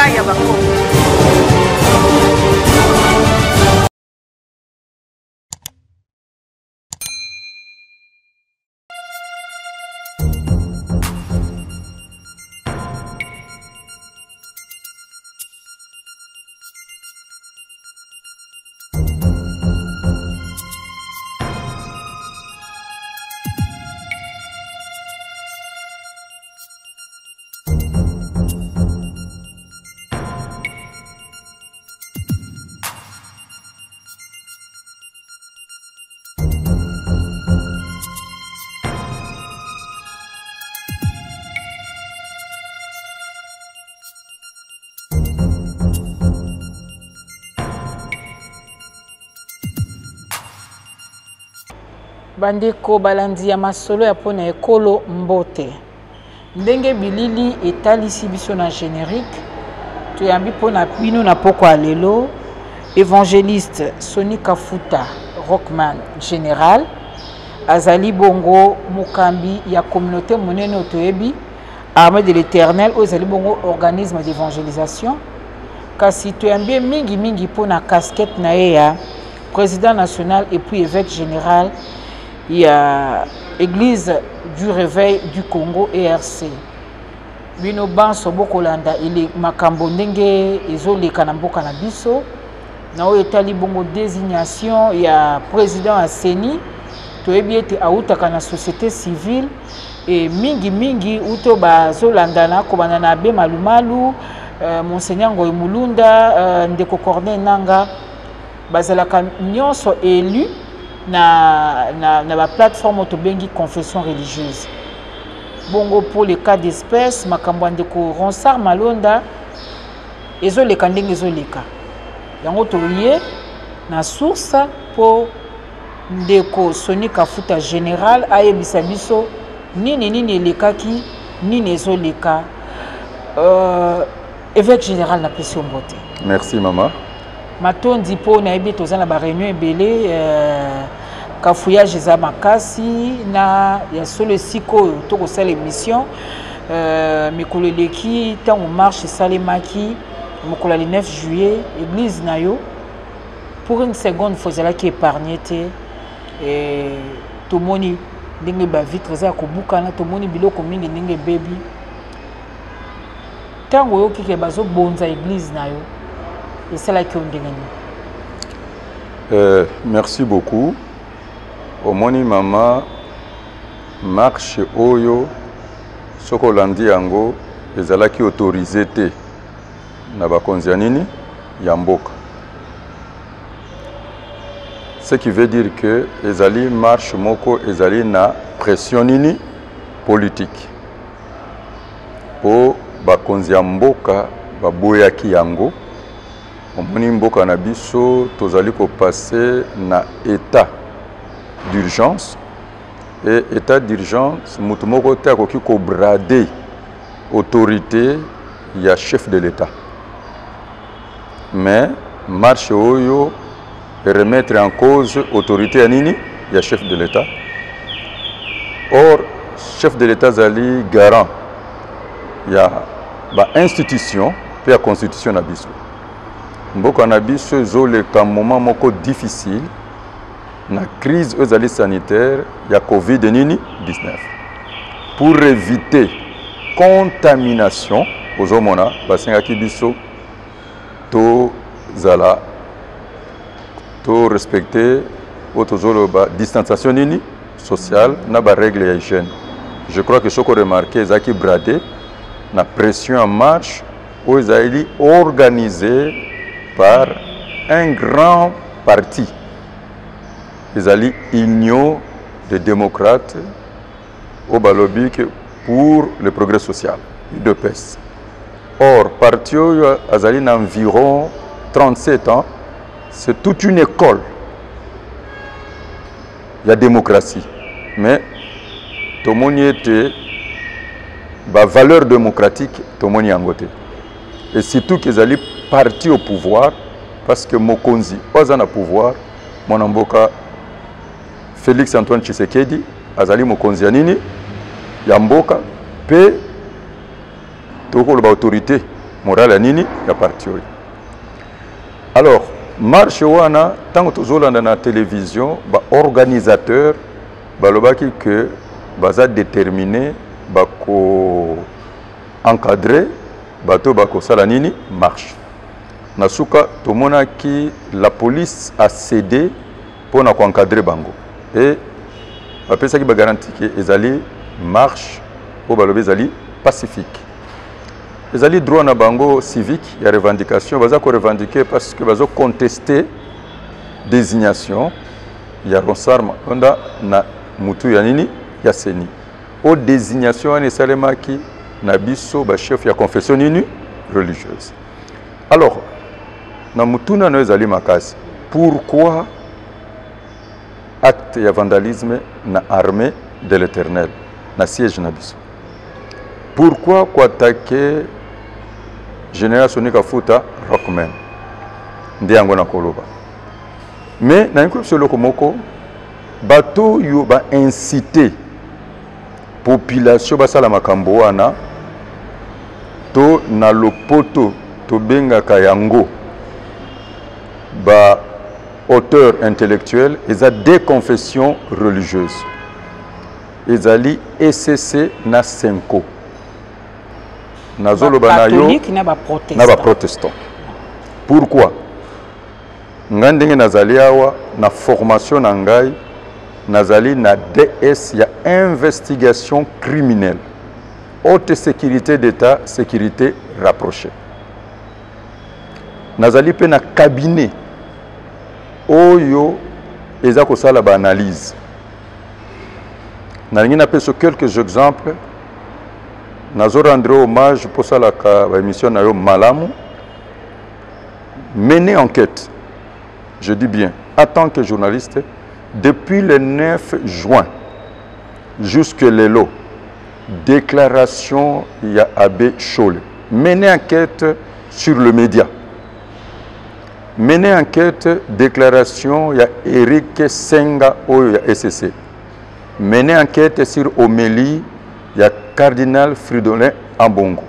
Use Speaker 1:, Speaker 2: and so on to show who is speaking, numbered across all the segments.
Speaker 1: ya bakongo. Bandeko balandi ya masolo ya pona ekolo mbote. Ndenge bilili etalisi biso na générique. Tuyambi pona bino na poko alelo. Évangéliste Soni Kafuta Rockman général. Azali bongo mukambi ya communauté monene otoyebi. Armée de l'Éternel ozali bongo organisme d'évangélisation. Kasi tuyambi mingi pona casquette na ya président national et puis évêque général. Il y a Église du Réveil du Congo ERC. Bino banso bokolanda ili makambo ndenge ezoleka na mboka na biso. Na oyo etali bongo désignation ya président a Seni. Toyebi ete autaka na société civile et mingi uto bazolanda na kobanda na be malumalu Monseigneur Ngoyi Mulunda ndeko Corneille Nanga bazalaka nyonso élu na la plateforme autobengi confession religieuse. Bongo pour les cas d'espèce makambo ndeko Ronsard Malonda ezoleka ndenge ezoleka. Yango tolie na source pour ndeko Soni Kafuta général ayebisa biso nini elekaki nini ezoleka. Évêque général na pesi mbote.
Speaker 2: Merci maman.
Speaker 1: Matondi po na yebi tozana ba réunion ebele kafouillage eza makasi na ya solo siko to ko sala émission mikolo leki tango marche salemaki mokolo le 9 juillet église na yo pour une seconde fois zala ki épargné te et tomoni ndenge ba vitre za ko bukana tomoni biloko mingi ndenge baby tango yo kike bazo bonza église na yo. Et c'est là qu'on
Speaker 2: merci beaucoup. Au moni mama marche oyo sokolandi yango ezalaki autorisé te na bakonzi ya nini ya mboka. Ce qui veut dire que ezali marche moko ezali na pression nini politique. Po bakonzi ya mboka baboyaki yango. Omoni mboka na biso tozali ko passer na état d'urgence et état d'urgence mutu moko te akoki ko brader autorité ya chef de l'État. Mais marche oyo remettre en cause autorité ya nini ya chef de l'État. Or chef de l'État zali garant ya ba institution pe ya constitution na biso. Mboka na biso ezoleka moment moko difficile na crise ezali sanitaire ya COVID-19 pour éviter contamination ozomona basengaki biso to zala to respecter otozoloba distanciation nini sociale na ba règle ya hygiène. Je crois que ce qu'on remarqué ezaki bradé na pression en marche où ezali organisé par un grand parti. Ils allaient Union des démocrates au Balobique pour le progrès social, UDPS. Or, parti Azali environ 37 ans, c'est toute une école. Il y a démocratie. Mais tout le monde était la valeur démocratique, tout le monde est en côté. Et surtout qu'ils allaient parti au pouvoir parce que Mokonzi oza na pouvoir monamboka Félix Antoine Tshisekedi azali Mokonzi nini ya mboka pe toko ba autorité morale ya nini ya parti oyo. Alors marche wana tant que tozolanda na télévision ba organisateur balobaki que baza déterminé bako encadrer bato bako sala nini marche. Nasuka tomona ki la police a cédé pour encadrer bango et après ça qui ba garantie que ezali marche pour balobi ezali pacifique. Ezali droit na bango civique ya revendication baza ko revendiquer parce que bazo contester désignation ya Ronsard onda na mutu ya nini ya seni o désignation ane salemaki na biso ba chef ya confession nini religieuse. Alors na mutuna no ezali makasi pourquoi acte ya vandalisme na armée de l'Éternel na siège na biso? Pourquoi quoi attaquer Général Sonika Futa Rockman ndiango na koloba? Mais na nko seloko moko bato yo ba inciter population basala makambo wana to na lopoto to benga kayango ba auteur intellectuel eza des confessions religieuses ezali ECC na Senko nazolo banayo na ba protestant. Pourquoi? Ngandenge nazali awa na formation na ngai nazali na DS ya investigation criminelle haute sécurité d'état sécurité rapprochée. Nazali pe na cabinet oyo eza ko sala ba analyse. Nalingi na peso quelques exemples. Nazo rendre hommage pour ça la émission na yo malamu. Mener enquête, je dis bien, en tant que journaliste, depuis le 9 juin jusque l'élo, déclaration il y a Abbé Chole. Mener enquête sur le média. Mener enquête, déclaration il y a Eric Senga ou il y a SCC. Mener enquête sur Omélie, il y a Cardinal Fridolin Ambongo.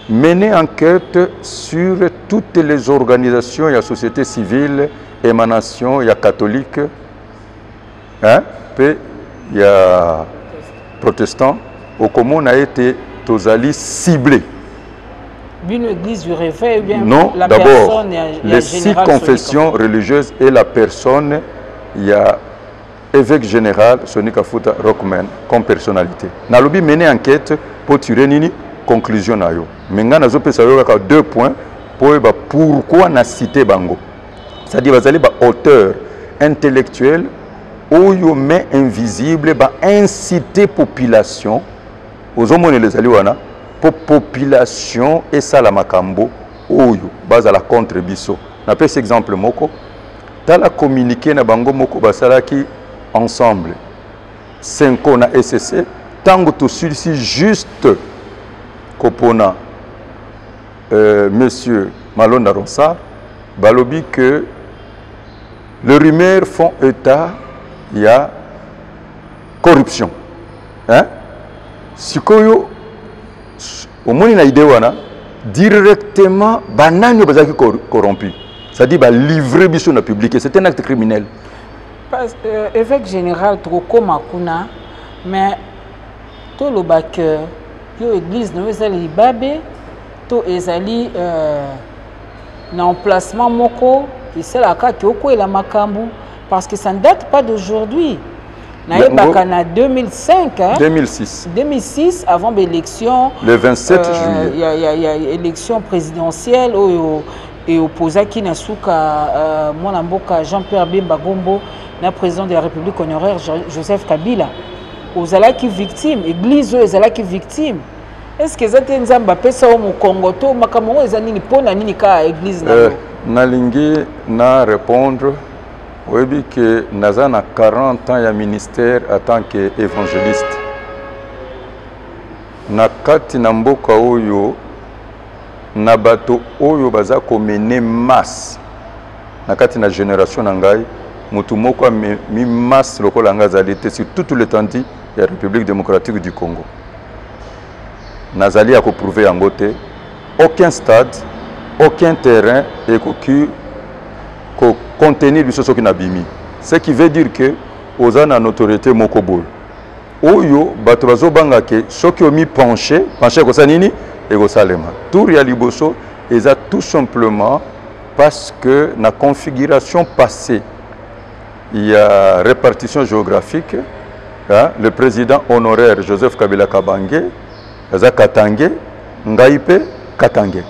Speaker 2: Mener enquête sur toutes les organisations, il y a société civile, émanation, il y a catholique, hein, puis il y a protestant. Au commun a été totally ciblé.
Speaker 1: Une église du réveil, bien
Speaker 2: non, d'abord, les 6 confessions religieuses et la personne, il y a évêque général Sonika Futa Rockman comme personnalité. Nalobi mener enquête pour tirer une conclusion na yo. Menga nazo pesa yo ka 2 points pour pourquoi na cité bango. C'est-à-dire bazali ba auteur intellectuel ou yo main invisible ba inciter population aux hommes les ali wana pour population et ça la makambo oyo bazala contre biso. Na pesa exemple moko tala communiquer na bango moko basala ki ensemble 5 na SCC tango to celui-ci juste kopona monsieur Malonda Ronsard balobi que les rumeurs font état il y a corruption hein sikoyo au moins na idée wana directement banani bazaki corrompu c'est-à-dire ba livrer biso na public c'est un acte criminel.
Speaker 1: Évêque général Troko Makuna, mais tout le bac, yo église nous ezali babé, tout ezali na emplacement moko, et c'est la cas qui oko et la makambu, parce que ça ne date pas d'aujourd'hui. Na bakana 2005, hein? 2006. 2006 avant l'élection.
Speaker 2: Le 27 juillet.
Speaker 1: Il y a élection présidentielle et opposé qui n'a souka mon amboka Jean-Pierre Bemba Gombo. Le président de la République honoraire Joseph Kabila, aux alaki victimes, église aux alaki victimes. Est-ce que ça t'es nzamba pesa au Congo to makamongo ezani ni pona nini ka église na
Speaker 2: nalingi na répondre oui que naza na 40 ans ya ministère en tant qu'évangéliste. Na kati na mboka oyo na bato oyo baza ko mener masse na kati na génération na ngai mutu moko mi masse lokola ngazali te sur toute l'étendue de la République démocratique du Congo. Nazali a prouver yango te aucun stade, aucun terrain et qui contenir du socio qui n'a bimi. Ce qui veut dire que aux en autorité mokobol. Oyo batobazo bangake ceux qui ont mis penché ko sanini et ko salema. Tout ya liboso et ça tout simplement parce que la configuration passée il y a répartition géographique. Hein, le président honoraire Joseph Kabila Kabange, Aza Katange, Ngaipe Katange.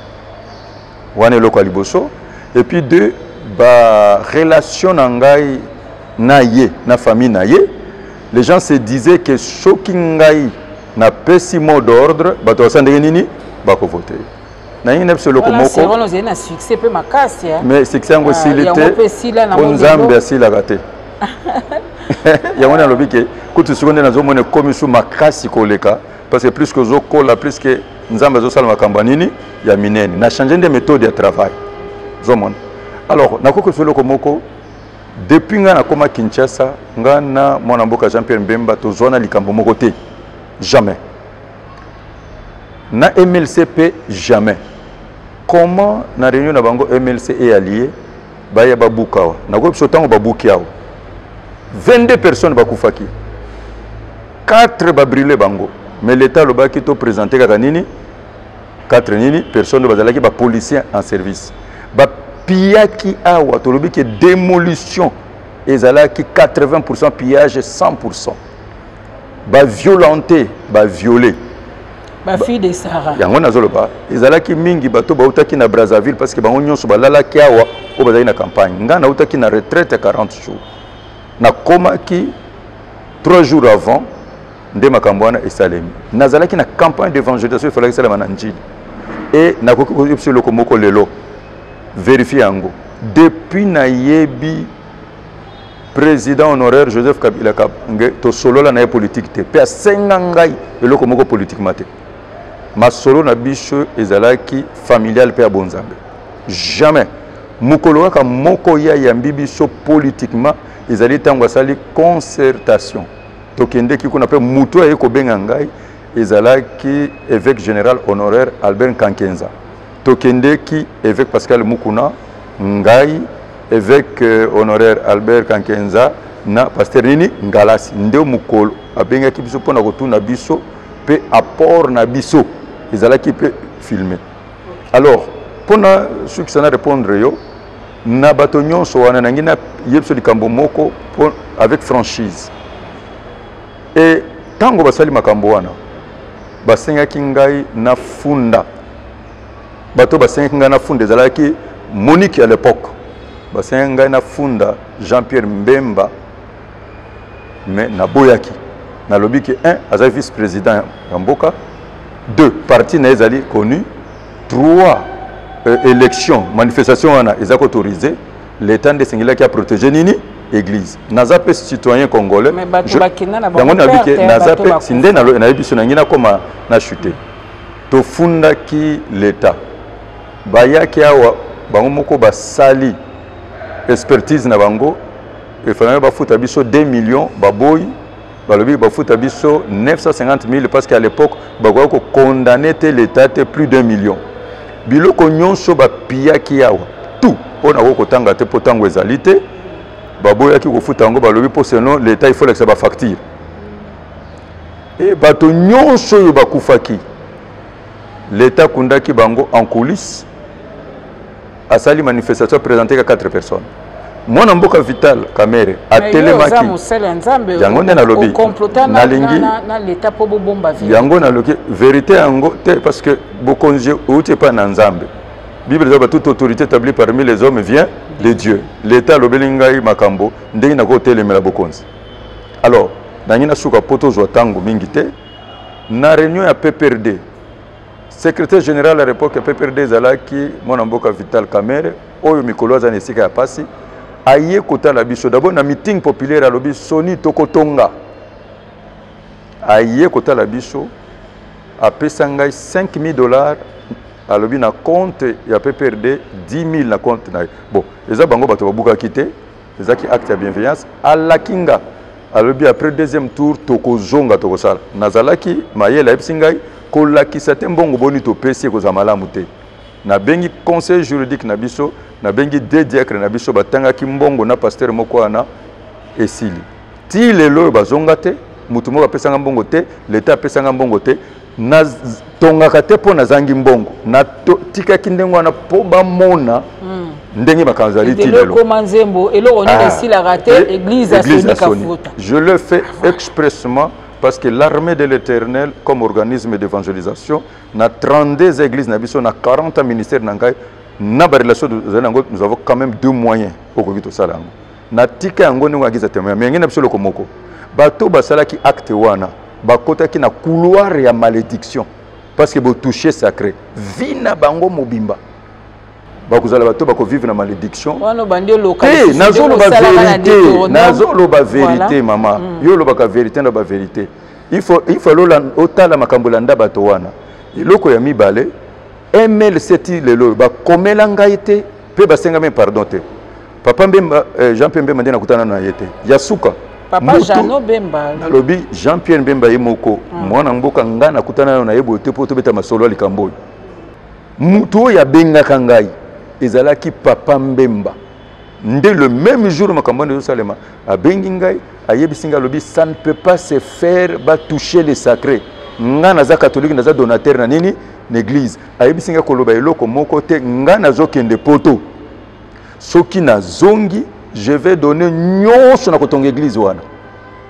Speaker 2: Wane loko liboso. Et puis deux, relation nangai naye, na famille naye. Les gens se disaient que Shokingai na pesi mot d'ordre, bato sande nini, bako voter. Na yine pse loko moko.
Speaker 1: C'est vraiment un succès peu makasi.
Speaker 2: Mais succès ngo silité. On zambe asila gate. Il y a un lobby qui coûte seconde dans zone comme sous makasi koleka parce que plus que zokola plus que nzamba zo sala makambanini ya minene na changer de méthode de travail zomon alors nakoko solo komoko depuis ngana koma Kinshasa ngana mwana mboka Jean-Pierre Mbemba to zona likambo moko te jamais na MLCP jamais comment na réunion na bango MLC et allié baya babukawa nakoko sotango babukiawa 22 personnes bakufaki 4 babrûlé bango mais l'état loba qui to présenté kaka nini 4 nini personnes bazalaki ba policiers en service ba pillaki awa to lobi que démolition ezalaki 80% pillage 100% ba violenté ba violé
Speaker 1: ba fille de Sarah
Speaker 2: yango nazoloba ezalaki mingi bato bautaki na Brazzaville parce que bango nyonso balalaki awa o bazali na campagne ngana utaki na retraite 40 jours na komaki 3 jours avant nde makambwana esalemi nazalaki na campagne d'évangélisation il fallait que ça la njili et na koki loko moko lelo vérifier yango depuis na yebi président honoraire Joseph Kabila Kabange to solo la na politique te pe asenga ngai eloko moko politique mate ma solo na biso ezalaki familial pe abonzambe jamais mukolo ka moko ya yambi biso politiquement ils allaient tango sali concertation tokende ki qu'on appelle muto e ko benga ngai ezalaki évêque général honoraire Albert Kankenza tokende ki évêque Pascal Mukuna ngai évêque honoraire Albert Kankenza na pasteur nini Ngalasi nde mukolo abenga ki biso pona ko tuna biso pe apport na biso ezalaki pe filmer alors pona ceux qui s'en répondre yo na bato nyonso wana nangina yebso likambo moko avec franchise et tango basali makambo wana basengaki ngai na funda bato basengaki ngai na funda ezalaki Monique à l'époque basengaki ngai na funda Jean-Pierre Mbemba mais na boyaki na lobi que 1 azali vice-président ya mboka 2 parti na ezali connu 3 élection, manifestation, ils ont autorisé l'État de Singila qui a protégé Nini, l'église. Nazapé citoyen congolais. Mais Tofunda ki l'État. Baya ki awa bango moko basali expertise na bango et fallait ba futa biso 2 millions baboy balobi ba futa biso 950 000 parce qu'à l'époque bago ko condamner l'État plus d'1 million. Biloko nyonso ba piyaki yawa tout pona ko tanga te potango ezalité baboya ki ko futa ngo balobi po sinon l'état il faut que ça ba facture et bato nyonso yo bakufaki l'état kundaki bango en coulisses a sali manifestation présentée à 4 personnes moi na mboka Vital Kamere a telemaki yango na lobby na lingi
Speaker 1: na l'état po bomba vie
Speaker 2: yango na loki vérité yango te parce que bokonje outé pas na nzambe bible dit toute autorité établie parmi les hommes vient de Dieu l'état lobelingai makambo ndenge na ko telemela bokonzi alors nangina suka poto zo tango mingi te na réunion ya PPRD secrétaire général à l'époque PPRD zalaki mona mboka Vital Kamere oyo mikolo za nesika ya pasi aye kota la biso d'abord na meeting populaire à lobi Soni Tokotonga aye kota la biso a pesanga $5,000 à lobi na compte ya PPRD 10 000 na compte na bon eza bango bato babuka kité eza ki acte ya bienveillance à la kinga à lobi après deuxième tour tokozonga tokosala nazalaki mayela epsingai kolakisa te mbongo boni to pesi ko za malamu te na bengi conseil juridique na biso na bengi deux diacres na biso batanga ki mbongo na pasteur moko wana esili ti lelo bazonga te mutu moko apesanga mbongo te l'état apesanga mbongo te na tongaka te po na zangi mbongo na tikaki ndengo wana po bamona ndenge bakanzali ti lelo je le fais expressement parce que l'armée de l'Éternel comme organisme d'évangélisation na 32 églises na biso na 40 ministères nangai na ba relation nous avons quand même deux moyens pour que tout ça là na tika yango ndenge akiza témoin mais ngena biso lokomoko bato basala ki acte wana bakota ki na couloir ya malédiction parce que bo toucher sacré vina bango mobimba bakuzala bato bako vivre na malédiction nazolo ba vérité maman yo lo baka vérité na ba vérité il faut lola otala makambo landa bato wana iloko ya mibale ML7 lelo ba komela ngaite pe basenga me pardon te papa Mbemba Jean Pierre Mbemba ndena kutana na yete yasuka
Speaker 1: papa Jean Bemba
Speaker 2: nalobi Jean Pierre Mbemba yemoko mwana mboka ngana kutana na yebo te po to beta masolo likambo mutu ya benga kangai ezalaki papa Mbemba nde le même jour makambo de Salema a bengi ngai ayebisinga lobi ça ne peut pas se faire ba toucher les sacrés ngana za catholique na za donateur na nini l'église ayebisinga koloba eloko moko te ngana zokende poto soki na zongi je vais donner nyonso na kotonga église wana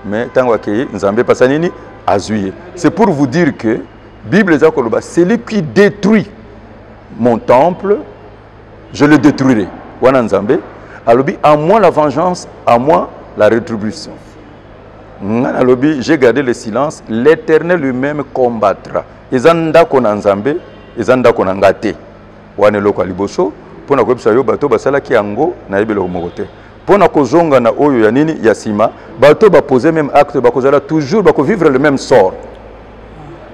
Speaker 2: mais tango akei nzambe pasa nini azuye c'est pour vous dire que Bible za koloba celui qui détruit mon temple je le détruirai wana nzambe alobi à moi la vengeance à moi la rétribution ngana lobi j'ai gardé le silence l'Éternel lui-même combattra ezanda kona nzambe ezanda kona ngate wana loko liboso pona ko bisayo bato basala ki yango na yebelo moko te pona ko zonga na oyo ya nini ya sima bato ba poser même acte ba kozala toujours ba ko vivre le même sort.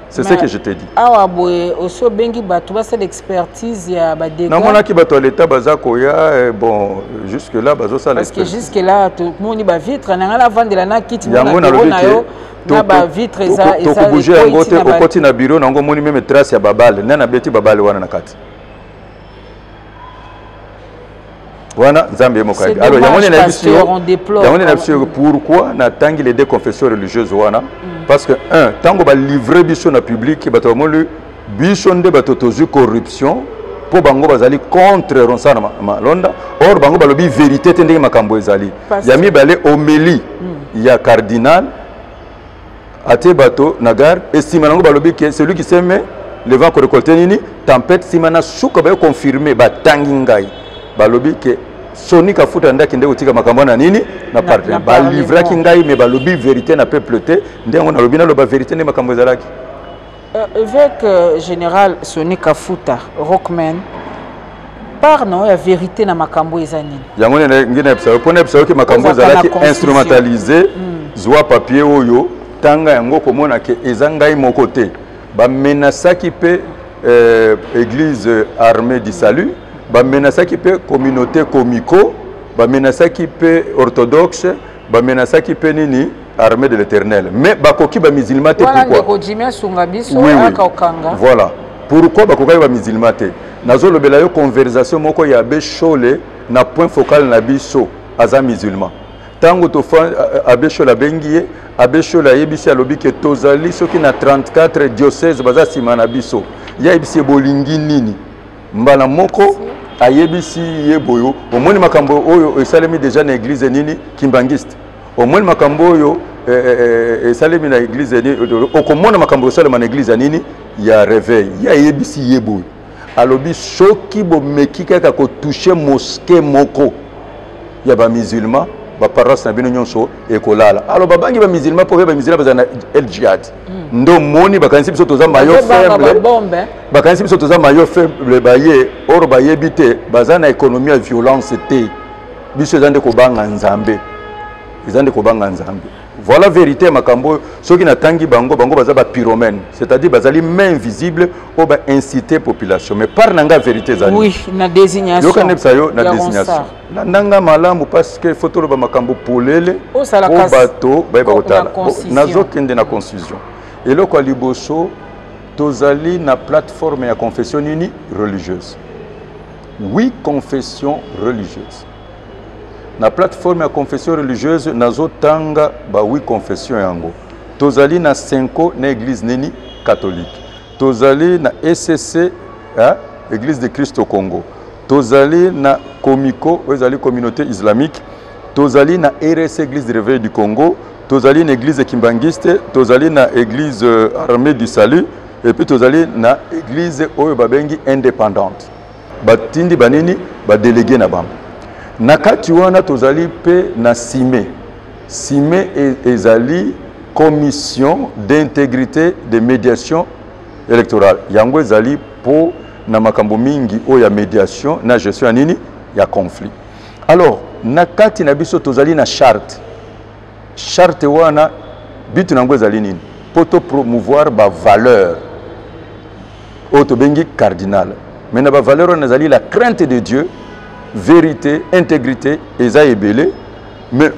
Speaker 2: C'est ce que je te dis.
Speaker 1: Awa boye oso bengi bato ba c'est l'expertise ya ba dégâts.
Speaker 2: Na mona ki bato l'état bazako ya bon jusque là bazo sala.
Speaker 1: Parce que jusque là tout moni ba vitre na ngala vandela na kiti na bureau na yo na ba vitre eza
Speaker 2: to ko bouger yango te ko koti na bureau na ngo moni même trace ya babale na beti babale wana na kati. Voilà, Zambie Mokabi. Alors, il y a pourquoi na tangi les deux confessions religieuses wana parce que un tango ba livrer biso na public bato molu biso nde bato tozu corruption po bango bazali contre ronsana malonda or bango balobi vérité te ndenge makambo ezali ya mibale homélie ya cardinal ate bato nagar estime nango balobi que celui qui sème le vent ko récolter nini tempête simana suka ba confirmer ba tangi ngai balobi que Soni Kafuta ndaki ndeko tika makambo na nini na parler ba livra ki ngai me balobi vérité na peuple te ndengo na lobi na loba vérité ne makambo ezalaki
Speaker 1: évêque général Soni Kafuta Rockman parno ya vérité na makambo ezanini
Speaker 2: yango ngina epsa pona epsa ki makambo ezalaki instrumentalisé zwa papier oyo tanga yango komona ke ezangai moko te ba menasaki pe église armée du salut ba menasaki pe communauté comico ba menasaki pe orthodoxe ba menasaki pe nini armée de l'Éternel mais ba koki ba musulman te pourquoi voilà pourquoi ba koki ba musulman te nazo lobela yo conversation moko ya be chole na point focal na biso aza musulman tango to fa abe chola bengiye abe chola yebisi alobi ke tozali soki na 34 diocèses baza sima na biso ya yebisi bolingi nini mbala moko ayebisi yeboyo omoni makambo oyo esalemi déjà na église nini kimbangiste omoni makambo oyo esalemi na église nini okomona makambo esalema na église nini ya réveil ya yebisi yeboyo alobi soki bomeki kaka ko toucher mosquée moko ya ba musulman ba paroisse na bino nyonso ekolala alors babangi ba musulman po ba musulman bazana el jihad ndo moni bakanisi biso toza mayo faible bakanisi biso toza mayo faible baye or bayebite bazana économie ya violence te biso ezande ko banga nzambe ezande ko banga nzambe voilà vérité makambo soki na tangi bango baza ba pyromane c'est-à-dire bazali main invisible o ba inciter population mais par nanga vérité zali
Speaker 1: oui na désignation
Speaker 2: yo kanepsa yo na désignation na nanga malamu parce que photo ba makambo polele o bato ba kotala nazo kende na confusion et loko liboso tozali na plateforme ya confession nini religieuse 8 confessions religieuses. Na plateforme ya confession religieuse nazotanga ba 8 confessions yango. Tozali na 5 na église neni catholique. Tozali na SCC, Église de Christ au Congo. Tozali na Komiko, ezali communauté islamique. Tozali na RS Église de Réveil du Congo. Tozali na église kimbangiste. Tozali na église armée du salut. Et puis tozali na église oyo babengi indépendante. Batindi banini ba délégué na bamba. Nakati wana tozali pe na Sime. Sime ezali commission d'intégrité de médiation électorale. Yango ezali po na makambo mingi o ya médiation na gestion nini ya conflit. Alors nakati na biso tozali na charte. Charte wana bitu nango ezali nini? Poto promouvoir ba valeur. O to bengi cardinal. Mais na ba valeur wana ezali la crainte de Dieu, vérité, intégrité, eza ebele. Mais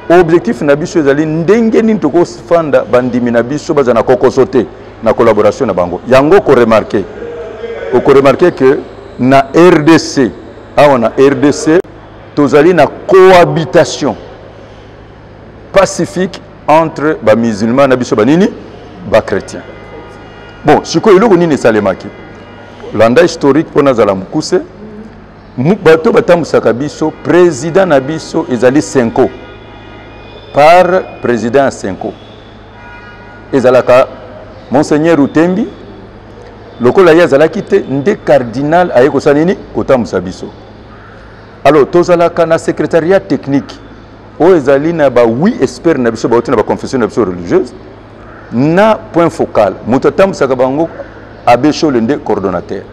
Speaker 2: objectif na biso ezali ndenge nini toko fanda bandimi na biso bazana kokosote na collaboration na bango. Yango ko remarquer. Ko remarquer que na RDC, na RDC tozali na cohabitation pacifique entre ba musulmans na biso banini ba chrétiens. Bon, siko iloko nini salemaki. Landa historique pona zala mukuse. Bato batamusaka biso président na biso ezali 5 par président 5. Ezalaka Monseigneur Utembi lokola ya zalaki te nde cardinal ayeko sanini kotamusa biso. Alors tozalaka na secrétariat technique o ezali na ba 8 experts na biso ba na ba confession na biso religieuse na point focal mutatamsaka bango abesho lende coordonnateur.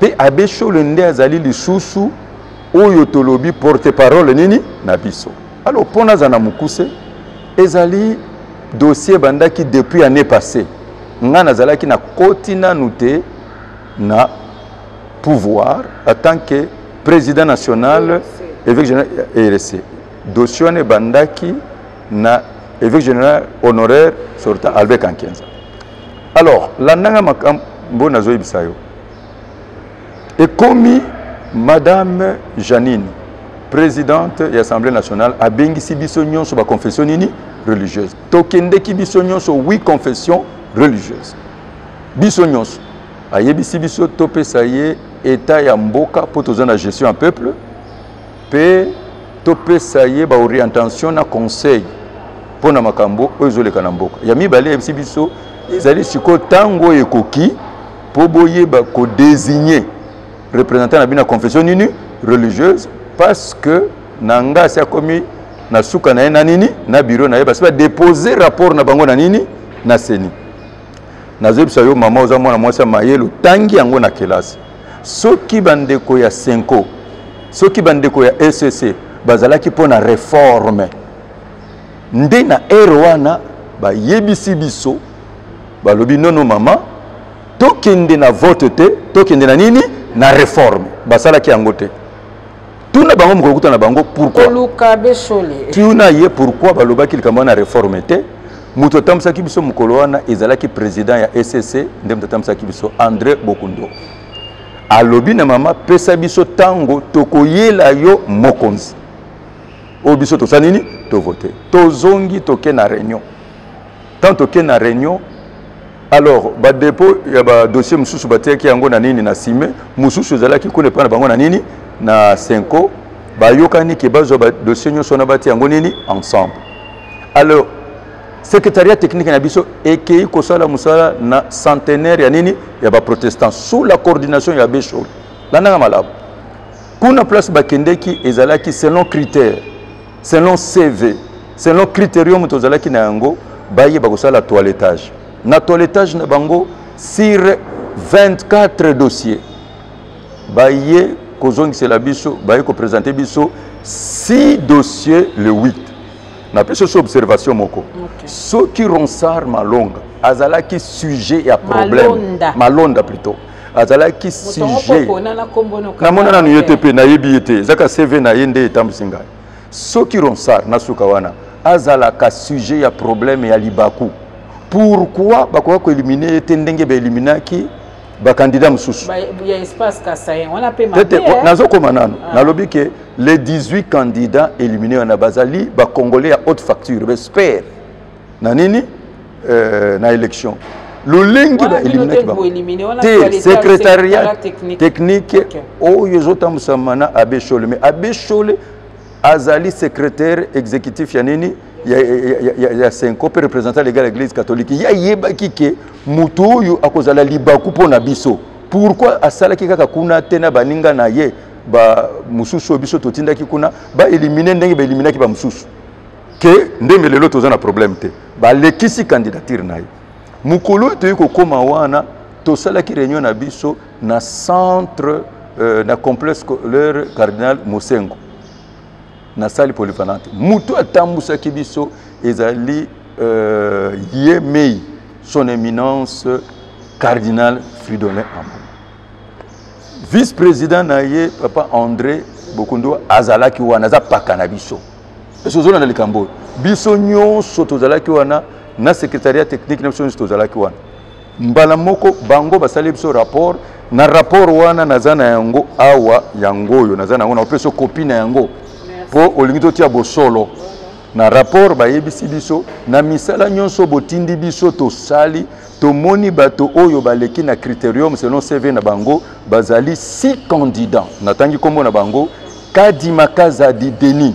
Speaker 2: Pe abesho lende azali lisusu oyo tolobi porte-parole nini na biso. Alors pona zana mukuse ezali dossier bandaki depuis année passée. Nga nazalaki na kotina nute na pouvoir en tant que président national évêque général RSC. Dossier ne bandaki na évêque général honoraire sorta Albert Kankenza. Alors landanga makambo nazo ibisayo. Et comme Madame Janine, présidente de l'Assemblée nationale, a bengisi biso nyonso ba confession nini religieuse. Tokende ki biso nyonso 8 confessions religieuses. Biso nyonso ayebisi biso topesa ye état ya mboka po tozana gestion en peuple pe topesa ye ba orientation na conseil pona makambo oyezoleka na mboka. Ya mibale yebisi biso ezali siko tango ekoki po boye ba ko désigner représentant na bina confession nini religieuse parce que nanga sa komi na suka na nini na bureau na ye parce que déposer rapport na bango na nini na seni. Nazebisa yo mama oza mwana mwasa mayelo tangi yango na kelasi. Soki bandeko ya 5, soki bandeko ya SCC bazalaki pona réforme. Nde na wana ba yebisi biso balobi nono mama tokende na vote te tokende na nini na réforme basalaki yango te. Tuna bango mkokuta na bango pourquoi
Speaker 1: Luka Beshole
Speaker 2: tuna ye pourquoi balobaki likambo na réforme te. Muto tamsaki biso mukolo wana ezalaki président ya SCC ndem tamsaki biso André Bokundo. Alobi na mama pesa biso tango tokoyela yo mokonzi. O biso to sanini to voter. Tozongi toke na réunion. Tant toke na réunion alors ba dépôt ya ba dossier mususu bateki yango na nini na Sime mususu ezalaki kone pa na bango na nini na 5 ba yokani ke bazo ba dossier nyoso na bati yango nini ensemble. Alors secrétariat technique na biso ekei kosala musala na centenaire ya nini ya ba protestants sous la coordination ya Beshol. Lananga malabo. Kuna place bakendeki ezalaki selon critères, selon CV, selon critérium tozalaki na yango baye bakosala toilettage. Na toilettage na bango sur 24 dossiers. Baye kozongisela biso, baye ko présenter biso 6 dossiers le 8. Na peso so observation moko. Okay. Ceux qui ronsar malonga, azalaki sujet ya problème. Malonda plutôt. Azalaki sujet. Na mona na UTP na yebi ete, zaka CV na yende etambusinga. Ceux qui ronsar na sukawana, azalaka sujet ya problème ya libaku. Pourquoi bakoka ko éliminer tendenge ba éliminaki candidat msusu.
Speaker 1: Il y a espace Kassaïen. On a payé ma
Speaker 2: nazo komanano. Nalobi que les 18 candidats éliminés en Abazali, ba Congolais à haute facture, j'espère. Nanini na élection. Le lingi ba éliminé qui secrétariat technique o yozota musamana Abeshole, mais Abeshole azali secrétaire exécutif yanini ya 5 représentant légal de l'église catholique. Ya yeba kike mutu yu akozala libaku pona biso. Pourquoi asala kika kuna tena baninga na ye ba mususu biso totinda kikuna ba éliminer ndenge ba éliminer ki ba mususu. Que ndenge lelo tozana problème te. Ba lekisi candidature na ye. Mukolo te ko koma wana tosala ki réunion na biso na centre na complexe scolaire cardinal Mosengo. Na salle polyvalente. Mutu atambusa kibiso ezali Yemei, son éminence cardinal Fridolin Ambongo. Vice-président naye papa André Bokondo azalaki wana za pakana biso. Eso zona na likambo. Biso nyonso tozalaki wana na secrétariat technique na biso tozalaki wana. Mbala moko bango basali biso rapport na rapport wana nazana yango awa yangoyo nazana ngona opeso copie na yango. Po olingito tia bosolo na rapport ba yebisi biso na misala nyonso botindi biso to sali to moni bato oyo baleki na critérium selon CV na bango bazali 6 candidats natangi kombo na bango Kadima Kazadi Denis,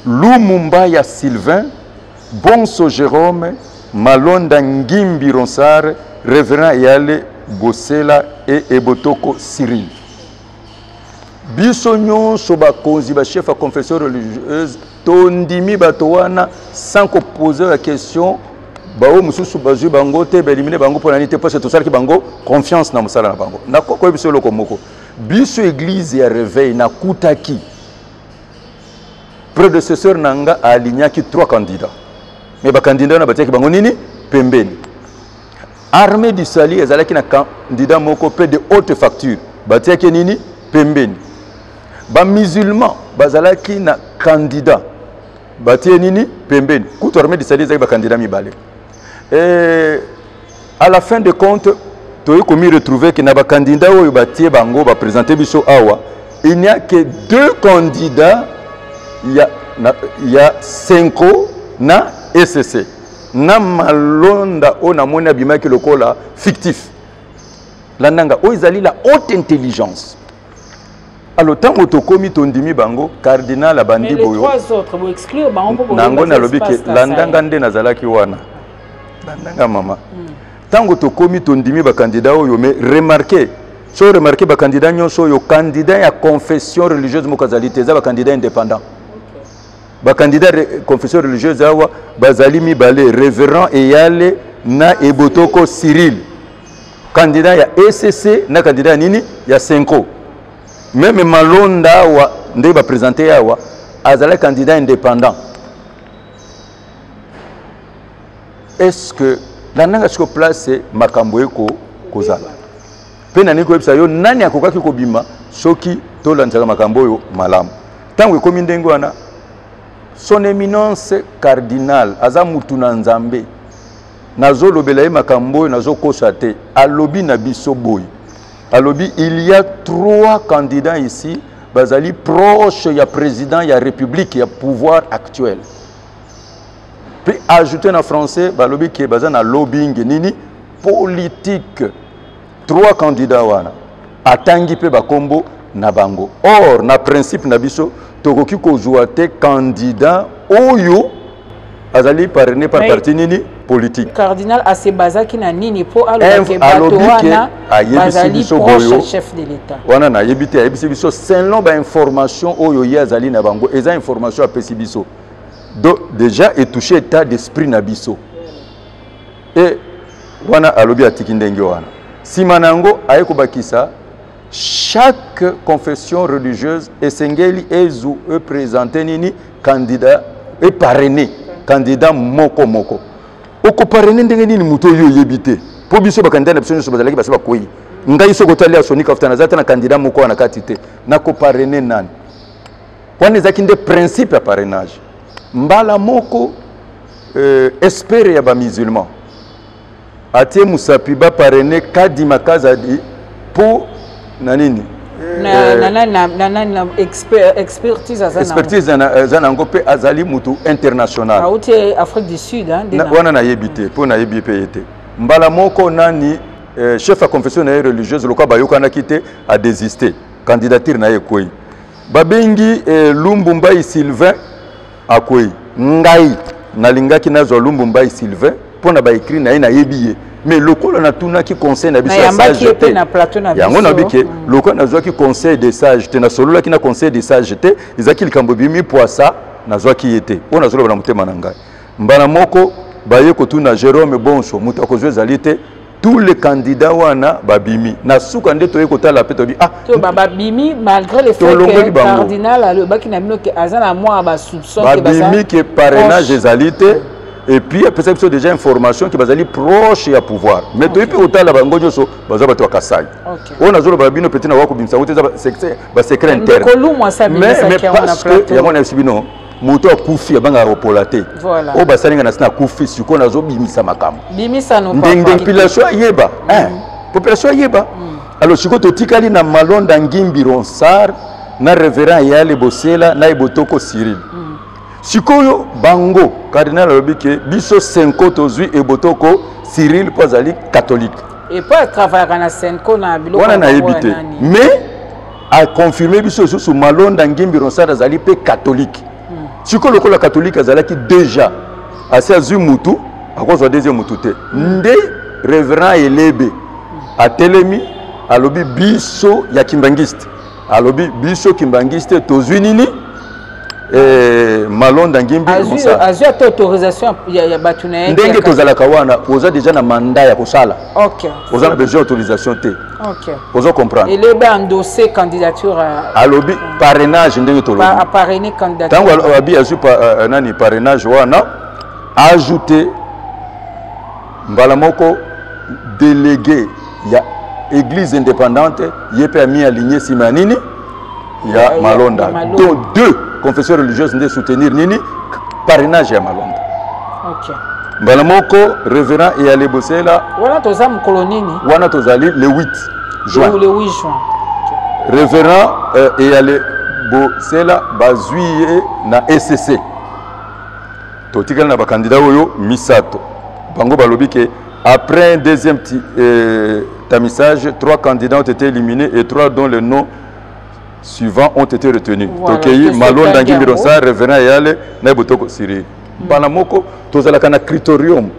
Speaker 2: Lumumba ya Sylvain, Bonso Jérôme, Malonda Ngimbi Ronsard, Révérend Yale Bosela et Ebotoko Cyril. Biso nyonso bakonzi ba chef à confession religieuse tondimi batowana sans qu'on poser la question bao mususu bazu bango te belimine bango pona nité parce que tout ça ki bango confiance na musala na bango na ko biso loko moko biso église ya réveil na kutaki prédécesseur nanga alignaki 3 candidats mais ba candidat na batiaki bango nini pembeni armée du sali ezalaki na candidat moko pe de haute facture batiaki nini pembeni ba musulman bazalaki na candidat batie nini pembeni kuto armée du sali ezalaki ba candidat mibale et à la fin de compte toyi komi retrouver que na ba candidat oyo batie bango ba présenter biso awa il n'y a que 2 candidats il y a 5 na SCC na malonda ona mona bimaki lokola fictif landanga o izali la haute intelligence. Alors tant que tokomi tondimi bango cardinal abandi boyo.
Speaker 1: Mais les 3 autres vous exclure bango pour
Speaker 2: nango na lobi ke landanga nde nazalaki wana. Landanga mama. Tant que tokomi tondimi ba candidat oyo mais remarquez so remarquez ba candidat nyonso yo candidat ya confession religieuse mokazalité za ba candidat indépendant. Ba candidat confession religieuse awa bazali mibale révérend Eyale na Ebotoko Cyril. Candidat ya ECC na candidat nini ya 5. Même Malonda wa nde ba présenter awa azala candidat indépendant. Est-ce que la nanga siko place makambo eko kozala pena niko ebisa yo nani akokaki kobima soki to lanzaka makambo yo malamu tango ekomi ndenge wana son éminence cardinal aza mutu na nzambe nazolobela ye makambo nazo kosa te alobi na biso boy alobi il y a 3 candidats ici bazali proche ya président ya république ya pouvoir actuel. Puis ajouter en français balobi ki bazana lobbying nini politique 3 candidats wana atangi pe bakombo na bango. Or na principe na biso tokoki kozwa te candidat oyo azali parrainé par parti nini politique.
Speaker 1: Cardinal asebazaki na nini po alobi bato wana bazali proche chef de l'état.
Speaker 2: Wana na yebite ayebisi biso selon ba information oyo ye azali na bango eza information apesi biso. Donc déjà est touché état d'esprit nabiso. Et wana alobi atiki ndenge wana. Simanango ayeko bakisa chaque confession religieuse esengeli ezu présenter nini candidat et parrainé candidat moko moko. Oko parrainé ndenge nini muto yo yebite. Po biso ba candidat na biso nso bazalaki basa bakoyi. Ngai so kotali ya sonika afutana zata na candidat moko wana katite. Na ko parrainé nani. Wana ezaki nde principe ya parrainage. Mbala moko espere ya ba musulman atie Musapi ba parrainé Kadi Makazadi pour nanini
Speaker 1: expertise
Speaker 2: zanango pe azali mutu international
Speaker 1: Afrique du Sud
Speaker 2: wana na yebite po na yebi pe yete mbala moko nani chef à confession religieuse lokwa bayokana kite a désisté candidature na yekoyi babengi Lumbumbai Sylvain akoyi ngai nalingaki nazo Lumbumbai Sylvain pona ba écrit na yebiye mais lokolo na tuna ki conseil na biso sage te yango na bike lokolo na zwa ki conseil des sages te na solola ki na conseil des sages te izaki likambo bimi poisa na zwa ki yete ona zolo na mutema na ngai mbana moko baye ko tuna Jérôme Bonso mutako zali te tous les candidats wana babimi na suka nde toye kotala pe tobi
Speaker 1: to babimi malgré le fait que cardinal le baki na bino ke azana moi ba soupçon
Speaker 2: que babimi que parrainage ezalité et puis après ça déjà information que bazali proche ya pouvoir mais toye pe kotala bango nyoso bazaba to kasai on azolo babino petit na wako bimsa wote ba secret interne mais parce que ya mona sibino moto akufi abanga opolate
Speaker 1: voilà
Speaker 2: o basalinga na sina akufi siko nazo bimisa makambo
Speaker 1: bimisa no
Speaker 2: papa population yeba population yeba alors siko to tikali na Malonda Ngimbi Ronsard na révérend Yale Bosela na Ibotoko Cyril sikoyo bango cardinal Lobike biso 5 tozui Ibotoko Cyril pozali catholique
Speaker 1: et pas travailler na Senko na biloko
Speaker 2: wana na yebite mais a confirmer biso sous Malonda Ngimbi Ronsard azali pe catholique siko lokola catholique azalaki déjà assez azu mutu akozwa deuxième mutu te nde révérend Elebe atelemi alobi biso ya kimbangiste alobi biso kimbangiste tozwi nini Malonda Ngimbi
Speaker 1: azu autorisation ya batuna
Speaker 2: ndenge tozalaka wana oza déjà na mandat ya kosala oza na besoin autorisation te ozo comprendre
Speaker 1: Elebe endossé candidature
Speaker 2: alobi parrainage ndenge tolobi
Speaker 1: parrainer candidature
Speaker 2: tango abi azu nani parrainage wana ajouter mbala moko délégué ya église indépendante yepe ami aligné simanini ya Malonda donc deux confessions religieuses de soutenir nini parrainage ya Malonda mbala moko révérend et ale Bosela
Speaker 1: wana toza mukolo nini
Speaker 2: wana tozali le 8 juin révérend et ale Bosela bazuye na SCC totikala na ba candidat oyo misato bango balobi ke après un deuxième tamissage 3 candidats ont été éliminés et 3 dont les noms suivants ont été retenus. Tokeyi Malonda Ngimbi Ronsard révérend Yale na Ibotoko Cyril bana moko tozalaka na criterium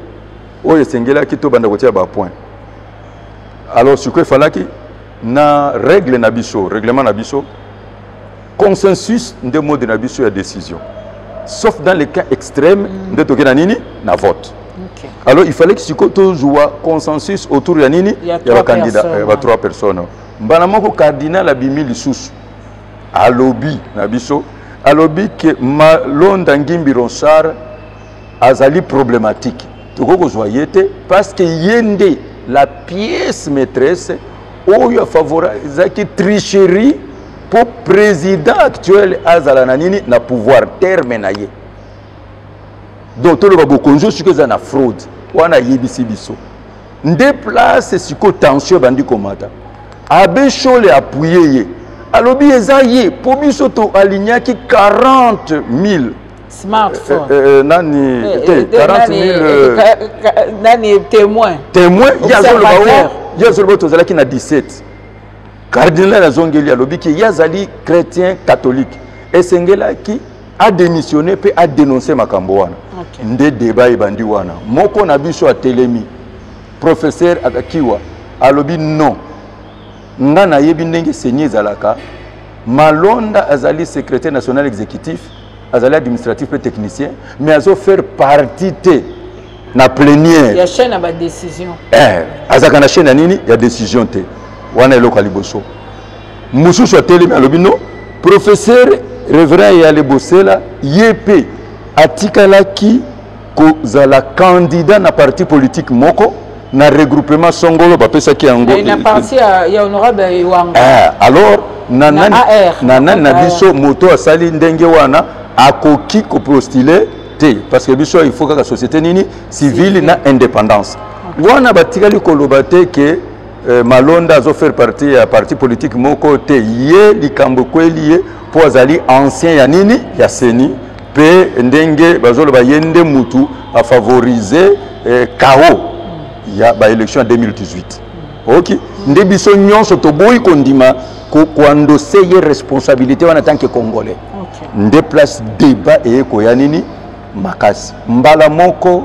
Speaker 2: oyo sengela ki to banda kotia ba point alors ce que falaki na règle na biso règlement na biso consensus nde mode na biso ya décision sauf dans les cas extrêmes nde tokena nini na vote. Alors il fallait que si tu joues consensus autour de nini il y a ba candidats ba 3 personnes mbana moko cardinal abimi lisusu alobi na biso alobi que Malonda Ngimbi Ronsard azali problématique toko zoyete parce que yende la pièce maîtresse oyo favorise qui tricherie pour président actuel azala na nini na pouvoir terme na ye donc tout le babokonzo siko za na fraude wana yebisi biso nde place siko tension bandi komata abe chole appuyer ye alobi ezaye po biso to alignaki 40,000
Speaker 1: smartphone
Speaker 2: nani 40,000
Speaker 1: nani témoin
Speaker 2: yazolo tozalaki na 17 cardinal azongeli alobi ki yazali chrétien catholique esengelaki a démissionné pe a dénoncé makambo wana nde débat ebandi wana moko na biso atelemi professeur akakiwa alobi non nga na yebi ndenge seigneur zalaka Malonda azali secrétaire national exécutif azali administratif pe technicien mais azo faire partie te na plénière
Speaker 1: ya chaîne ba décision
Speaker 2: azaka na chaîne nini ya décision te wana eloko liboso mususu atelemi alobi non professeur révérend Yale Bosela yepe atikalaki kozala candidat na parti politique moko na regroupement songolo bapesaki yango
Speaker 1: na parti ya honorable Iwanga
Speaker 2: alors nanani na biso moto asali ndenge wana akoki ko postuler te parce que biso il faut que la société nini civile na indépendance wana batikali koloba te ke Malonda azo faire partie ya parti politique moko te ye likambo kweli ye po azali ancien ya nini ya seni pe ndenge bazoloba yende mutu a favoriser KO ya ba élection en 2018 ok nde biso nyonso toboyi kondima ko endosser ye responsabilité wana tant que congolais nde place débat et ko ya nini makasi mbala moko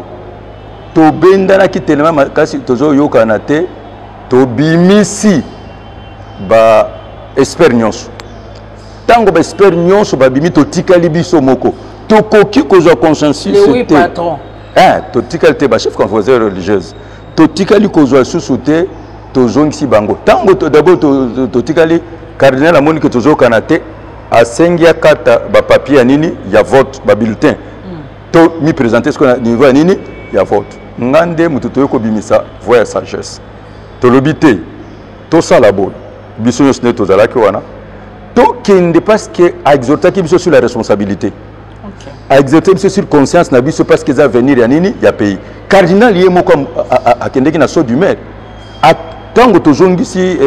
Speaker 2: to benda na kitelema makasi tozo yokana te to bimisi ba expérience tango ba expérience ba bimi to tikali biso moko to koki kozwa consensus
Speaker 1: oui patron
Speaker 2: to tikali te ba chef confrérie religieuse to tikali kozwa susu te to zongisi bango tango to d'abord to tikali cardinal amoni que tozo kana te asengia kata ba papier nini ya vote ba bulletin to mi présenter ce qu'on a niveau nini ya vote ngande mutu to yoko bimisa voix ya sagesse to lobité to sala bon biso nyos ne to zalaki wana to kende parce que a exhorter biso sur la responsabilité a exhorter biso sur conscience na biso parce que ça venir ya nini ya pays cardinal yé moko a kende ki na so du maire a tango to zongisi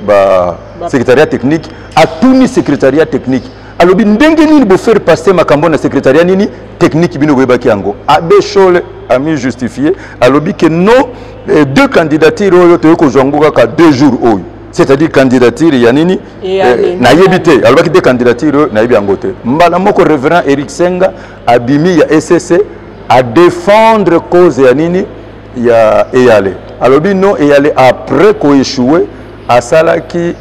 Speaker 2: ba secrétariat technique a tuni secrétariat technique alobi ndenge nini bo faire passer makambo na secrétariat nini technique bino boyebaki yango abe chole a mis justifié alobi que non deux candidatures oyo to yoko zongoka ka 2 jours oyo c'est-à-dire candidature ya nini na yebité alobaki deux candidatures na yebi yango te mbala moko révérend Eric Senga abimi ya SSC à défendre cause ya nini ya Eyale alobi non Eyale après ko échoué à salaki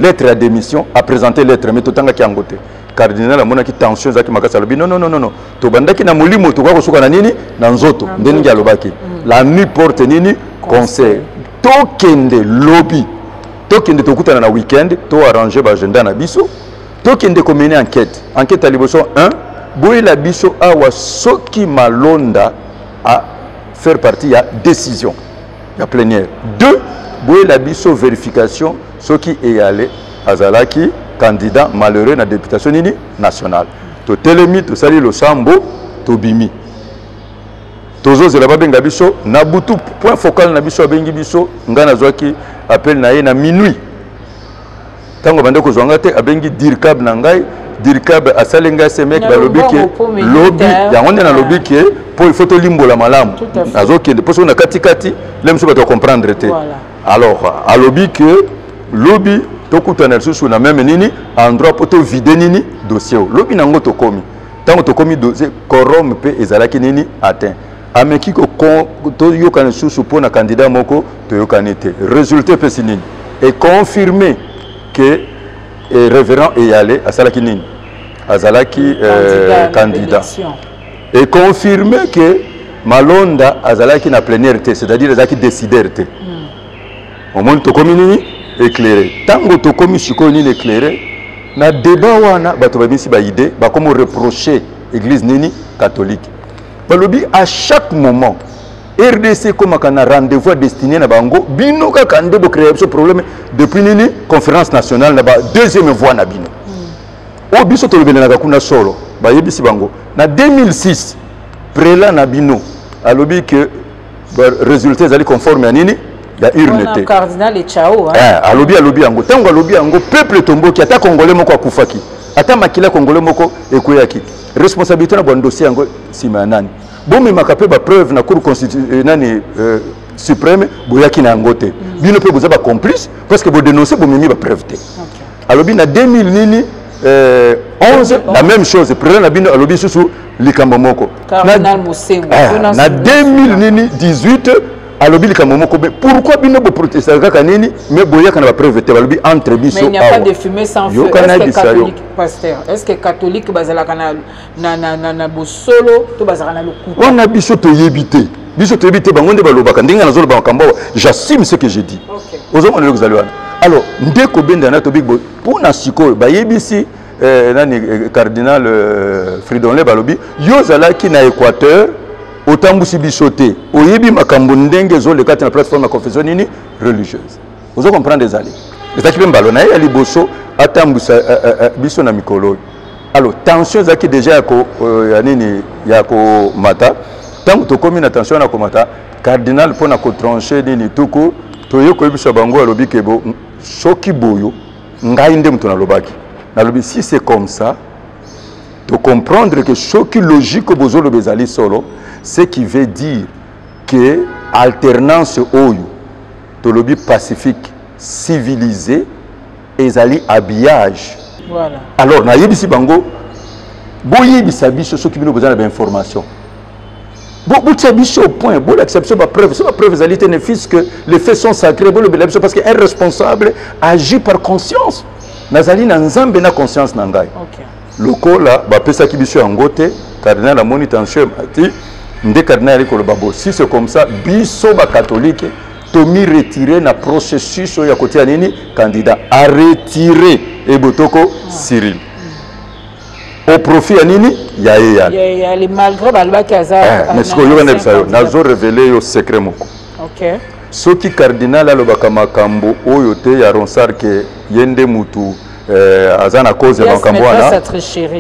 Speaker 2: lettre à démission a présenté lettre mais totanga ki yango te cardinal amona ki tension zaki makasa alobi non to bandaki na molimo to kwa kosuka na nini na nzoto ndeni alobaki la nuit porte nini conseil to kende lobby to kende to kutana na weekend to arranger ba agenda na biso to kende ko mener enquête à liboso 1 boye la biso awa soki Malonda à faire partie ya décision ya plénière 2 boye la biso vérification soki Eyale azalaki candidat malheureux na députation nini nationale to telemi to sali lo sambo to bimi tozo zela babenga biso na butu point focal na biso abengi biso ngana zwaki appel na ye na minuit tango bande ko zwanga te abengi dirkab na ngai dirkab asalenga semek balobi ke lobby yango na lobby ke po il faut to limbola malamu azokende poso na katikati lemso ba to comprendre te alors a lobby que lobby to kutana susu na même nini endroit pour to vider nini dossier lobby nango to komi tango to komi dossier quorum pe ezalaki nini atteint ameki ko to yokana susu pour na candidat moko to yokana te résultat pe sinini et confirmé que révérend Eyale asalaki nini azalaki candidat et confirmé que Malonda azalaki na plénière te c'est-à-dire azalaki décideur te au moins to komi nini éclairé tango to komi siko nini éclairé na débat wana bato babisi ba idée ba comme reprocher église nini catholique balobi à chaque moment RDC comme un rendez-vous destiné na bango bino ka kande bo créer ce problème depuis nini conférence nationale na ba deuxième voie na bino o biso to lobena na kuna solo ba yebisi bango na 2006 prélat na bino alobi que résultat ezali conforme à nini ya urne
Speaker 1: cardinal et chao
Speaker 2: alobi yango tango alobi yango peuple tomboki ata congolais moko akufaki ata makila congolais moko ekoyaki responsabilité na bon dossier yango sima nani bomi makape ba preuve na cour constitutionnelle suprême boyaki na yango te bino pe boza ba complice parce que bo dénoncer bomimi ba preuve te alobi na 2000 nini 11 la même chose président na bino alobi susu likambo moko
Speaker 1: cardinal Musengo
Speaker 2: na 2018 alobi likambo moko pourquoi bino bo protester kaka nini mais boyaka na ba preuve te balobi entre biso
Speaker 1: mais il n'y a pas de fumée sans feu est-ce que catholique pasteur est-ce que catholique bazalaka na bosolo to bazalaka na lokuta
Speaker 2: on a biso to yebite bango nde balobaka ndenge na zolo ba makambo j'assume ce que j'ai dit ozomona le kuzalwana alors ndeko benda na to big boy pour na siko ba yebisi nani cardinal Fridolin balobi yo zalaki na Équateur otambusi bisoté oyebi makambo ndenge zo le kati na plateforme de confession nini religieuse ozo comprendre des allées ezaki mbalo na ya liboso atambusa biso na mikolo alors tension zaki déjà ya ko ya nini ya ko mata tant que tu as attention à comment cardinal pour na trancher nini tuku toyo ko bisa bango alobi kebo soki boyo ngai nde mutuna lobaki na lobi si c'est comme ça de comprendre que soki logique bozo le bezali solo ce qui veut dire que alternance oyo to lobi pacifique civilisé ezali habillage
Speaker 1: voilà
Speaker 2: alors na yebisi bango boye bisabiso soki bino bezana ba information. Vous avez au point, vous l'acceptez pas preuve, c'est pas preuve réalité ne fils que les faits sont sacrés, parce qu'un responsable agit par conscience. Nazali na nzambe na conscience nangai. OK. Loko là, ba pesa ki biso angote, cardinal la monitention ati, ndé cardinal ko le babo. Si c'est comme ça, biso ba catholique tomi retirer na processus ya côté nini candidat à retirer et botoko Cyril. Au profit ya nini ya
Speaker 1: les malgré balba kaza
Speaker 2: mais ce que yo na bisayo nazo révéler yo secret moko.
Speaker 1: OK.
Speaker 2: Soki cardinal alobaka makambo oyo te ya ronsar ke yende mutu azana cause ya makambo wana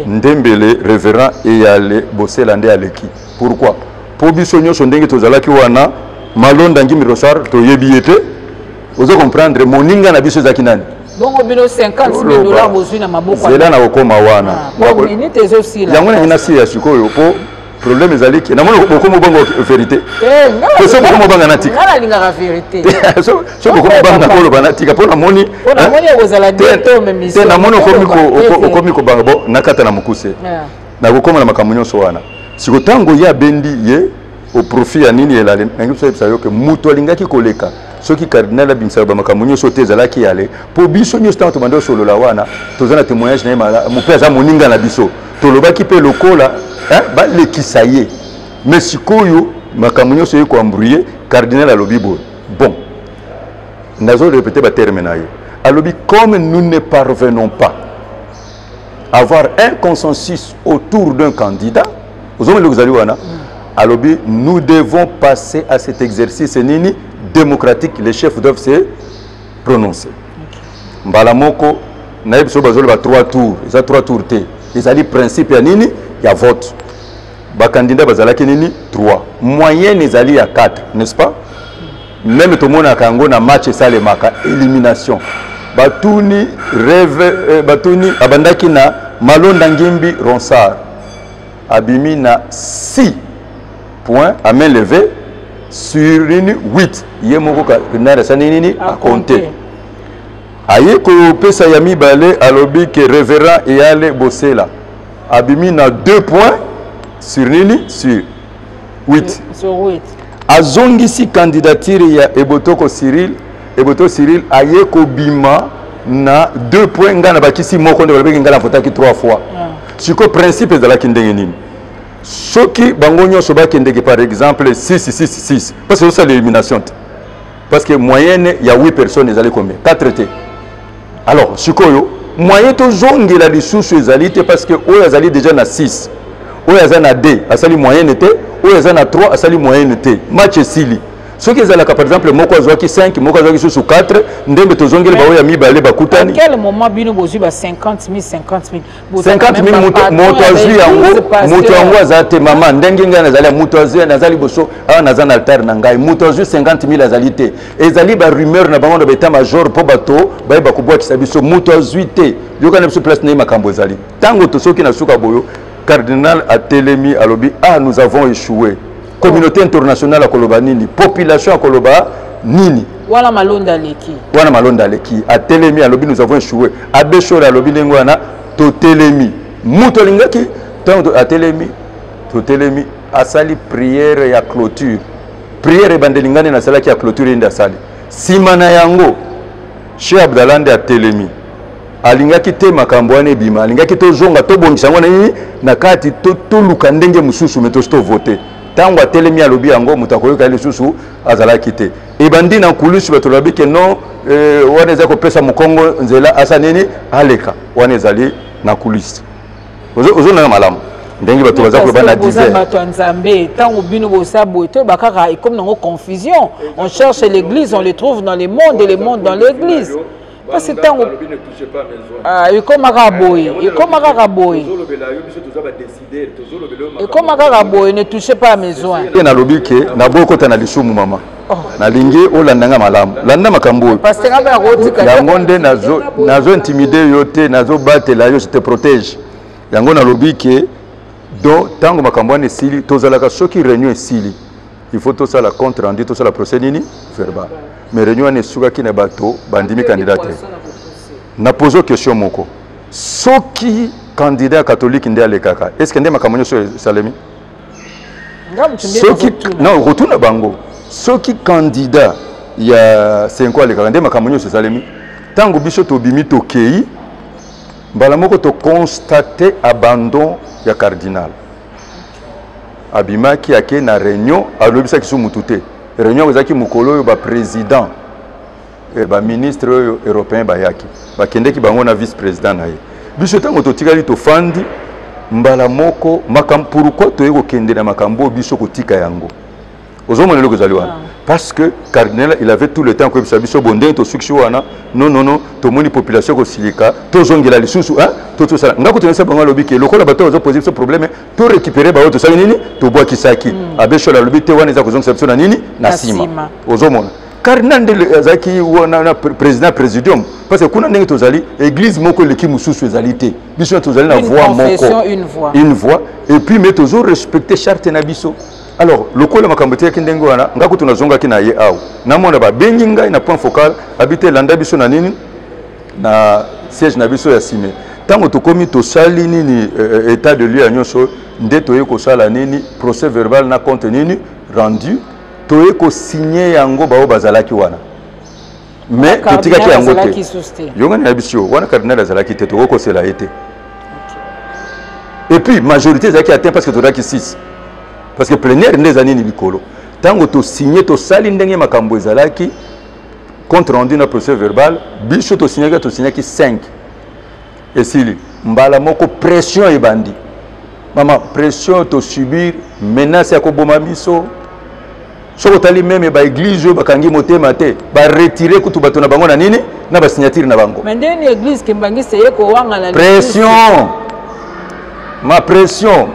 Speaker 2: ndembele révérend et yale bosela nde aleki. Pourquoi? Po biso nyonso ndenge tozalaki wana malonda ngimi ronsar to yebi ete ozo comprendre moninga na biso zaki nani.
Speaker 1: Donc, au minimum $50,000 besoin na maboko.
Speaker 2: C'est là na okoma wana.
Speaker 1: Bon, minute aussi là.
Speaker 2: Yango na inasi ya sikoyo po problème ezaliki. Na mona bokomo bango vérité. So bokomo banga natika.
Speaker 1: Ngala linga la vérité.
Speaker 2: So bokomo banga polo banatika pona moni.
Speaker 1: Pona moni ozala dito même mission.
Speaker 2: Na mona okomi ko banga bo nakata na mukuse. Na kokoma na makamunyo so wana. Siko tango ya bendi ye au profit ya nini elale. Ngi so yo ke muto alingaki koleka. Ce qui cardinal bimsa ba makamunyo sote zalaki yale po biso nyo stand to mando solo la wana tozana témoignage na mala mo pesa moninga na biso to lobaki pe lokola ba le kisaye mais sikoyo makamunyo so ko embrouiller cardinal alobi bon nazo répéter ba terme na ye alobi comme nous ne parvenons pas à avoir un consensus autour d'un candidat vous avez le zali wana alobi nous devons passer à cet exercice nini démocratique, les chefs doivent se prononcer. Mbalamoko, naïb so bazole ba 3 tours, ils a 3 tours té. Ils a dit principe ya nini, ya vote. Ba candidat bazalaki nini 3. Moyenne ils ali à 4, n'est-ce pas? Même tout le monde a kango na match sale maka élimination. Batuni rêve batuni abandaki na Malonda Ngimbi Ronsard. Abimi na 6 points à main levée. Sur une 8, yemoko cardinal sanini a compter. Aye ko pesa yami balé alobi que révérend et ale bosela. Abimi na 2 points sur nini sur 8.
Speaker 1: Sur 8.
Speaker 2: Azongisi candidature ya Ebotoko Cyril, Eboto Cyril aye ko bima na 2 points ngana bakisi moko nde balobeki ngala fotaki 3 fois. Siko principe de la kindenge nini. Soki bangonyo sobakendeke par exemple 6 parce que c'est l'élimination parce que moyenne il y a 8 personnes ils allaient combien 4 T alors sikoyo moyen to zongela lisusu ezalité parce que oyo azali déjà na 6 oyo azana 2 asali moyenne T oyo azana 3 asali moyenne T match sili soki ezalaka par exemple moko azwaki 5 moko azwaki susu 4 ndembe tozongeli ba oya mibale bakutani
Speaker 1: quel moment bino bozu ba 50,000
Speaker 2: moto azwi yango moto yango azate mama ndenge ngana nazali moto azwi nazali boso awa nazana altar na ngai moto azwi 50,000 azali te ezali ba rumeur na bango de beta major po bato ba ba kubwakisa biso moto azwi te yoka na biso place na makambo ezali tango to soki na suka boyo cardinal atelemi alobi nous avons échoué. Communauté internationale à Koloba Nini, population à Koloba Nini.
Speaker 1: Voilà Malonda Leki.
Speaker 2: Voilà Malonda Leki. À Télémi, à Lobi, nous avons échoué. À Béchor, à Lobi, Lengwana, to Télémi. Moutolingaki, à Télémi, to Télémi, à Sali, prière et à clôture. Prière et bandelingane na sala qui a clôture inda sali. Simana yango, chez Abdalande à Télémi. Alingaki te makambwane bima, alingaki to zonga to bongisangwa nini na kati to luka ndenge mususu meto sto voter. Tango atelemi alobi yango mutakoyoka lisusu azala kite ebandi na kulusu batolabi ke non wana za ko pesa mukongo nzela asaneni aleka wana ezali na kulusu ozo na malamu ndenge bato baza ko bana dizer
Speaker 1: bato nzambe tango bino bosabo to bakaka comme nango confusion on cherche l'église on les trouve dans les mondes et les mondes dans l'église parce que tango ekomaka boye ne touchez pas à mes besoins.
Speaker 2: Na lobi ke na bokota na lisumu mama na lingi olandanga malamu landa makambo
Speaker 1: parce que ngaba kotika
Speaker 2: yango nde nazo intimider yo te nazo batela yo je te protège yango na lobi ke do tango makambo ne sili tozalaka soki réunion esili il faut tout ça la compte rendu tout ça la procès nini verbal mais réunion ne suka ki na bato bandimi candidat na poser question moko soki candidat catholique nde alekaka est-ce que nde makambo nyoso salemi soki non retourne bango soki candidat ya 5 alekaka nde makambo nyoso salemi tango biso tobimi tokei mbala moko to constater abandon ya cardinal abimaki ake na réunion alobisaki so mutute réunion ezaki mukolo yo ba président ba ministre européen bayaki bakendeki bango na vice président na ye biso tango totikali tofandi mbala moko makambo pourquoi toyeko kende na makambo biso kotika yango ozomona loko zali wana parce que cardinal il avait tout le temps que biso bondé to succès wana non tomoni population ko silika to zongela lisusu to sala ngako tonesa bango lobiki lokola bato ozo poser ce problème to récupérer ba to sala nini to boa kisaki abesho la lobite wana za kozongisa biso na nini na sima ozomona cardinal de zaki wana président présidium parce que kuna ndenge tozali église moko leki mususu ezalité biso tozali na voix moko une voix et puis mais tozo respecter charte na biso. Alors, le col de Makambote qui ndenge wana ngako tunazonga ki na ye aw namona ba bengi ngai na point focal habiter landa biso na nini na siège na biso ya sime tango to komi to sali nini état de lieu nyonso nde to yeko sala nini procès verbal na compte nini rendu to yeko signer yango bao bazalaki wana mais totika ki yango te yonga na biso wana cardinal azalaki te to yeko sela été et puis majorité zaki atteint parce que to daki 6 parce que plénière des années Nicolo. Tant que tu signes, tu sali ndenge makambo ezalaki compte rendu na procès verbal, biso tu signes qui 5. Et si mbala moko pression et bandi. Maman pression to subir menace ya koboma biso. Soko tali même ba église ba kangi motema te, ba retirer kutu bato na bango na nini na ba signature na bango.
Speaker 1: Mais ndeni église kimbangi seye ko wanga na
Speaker 2: pression. Ma pression.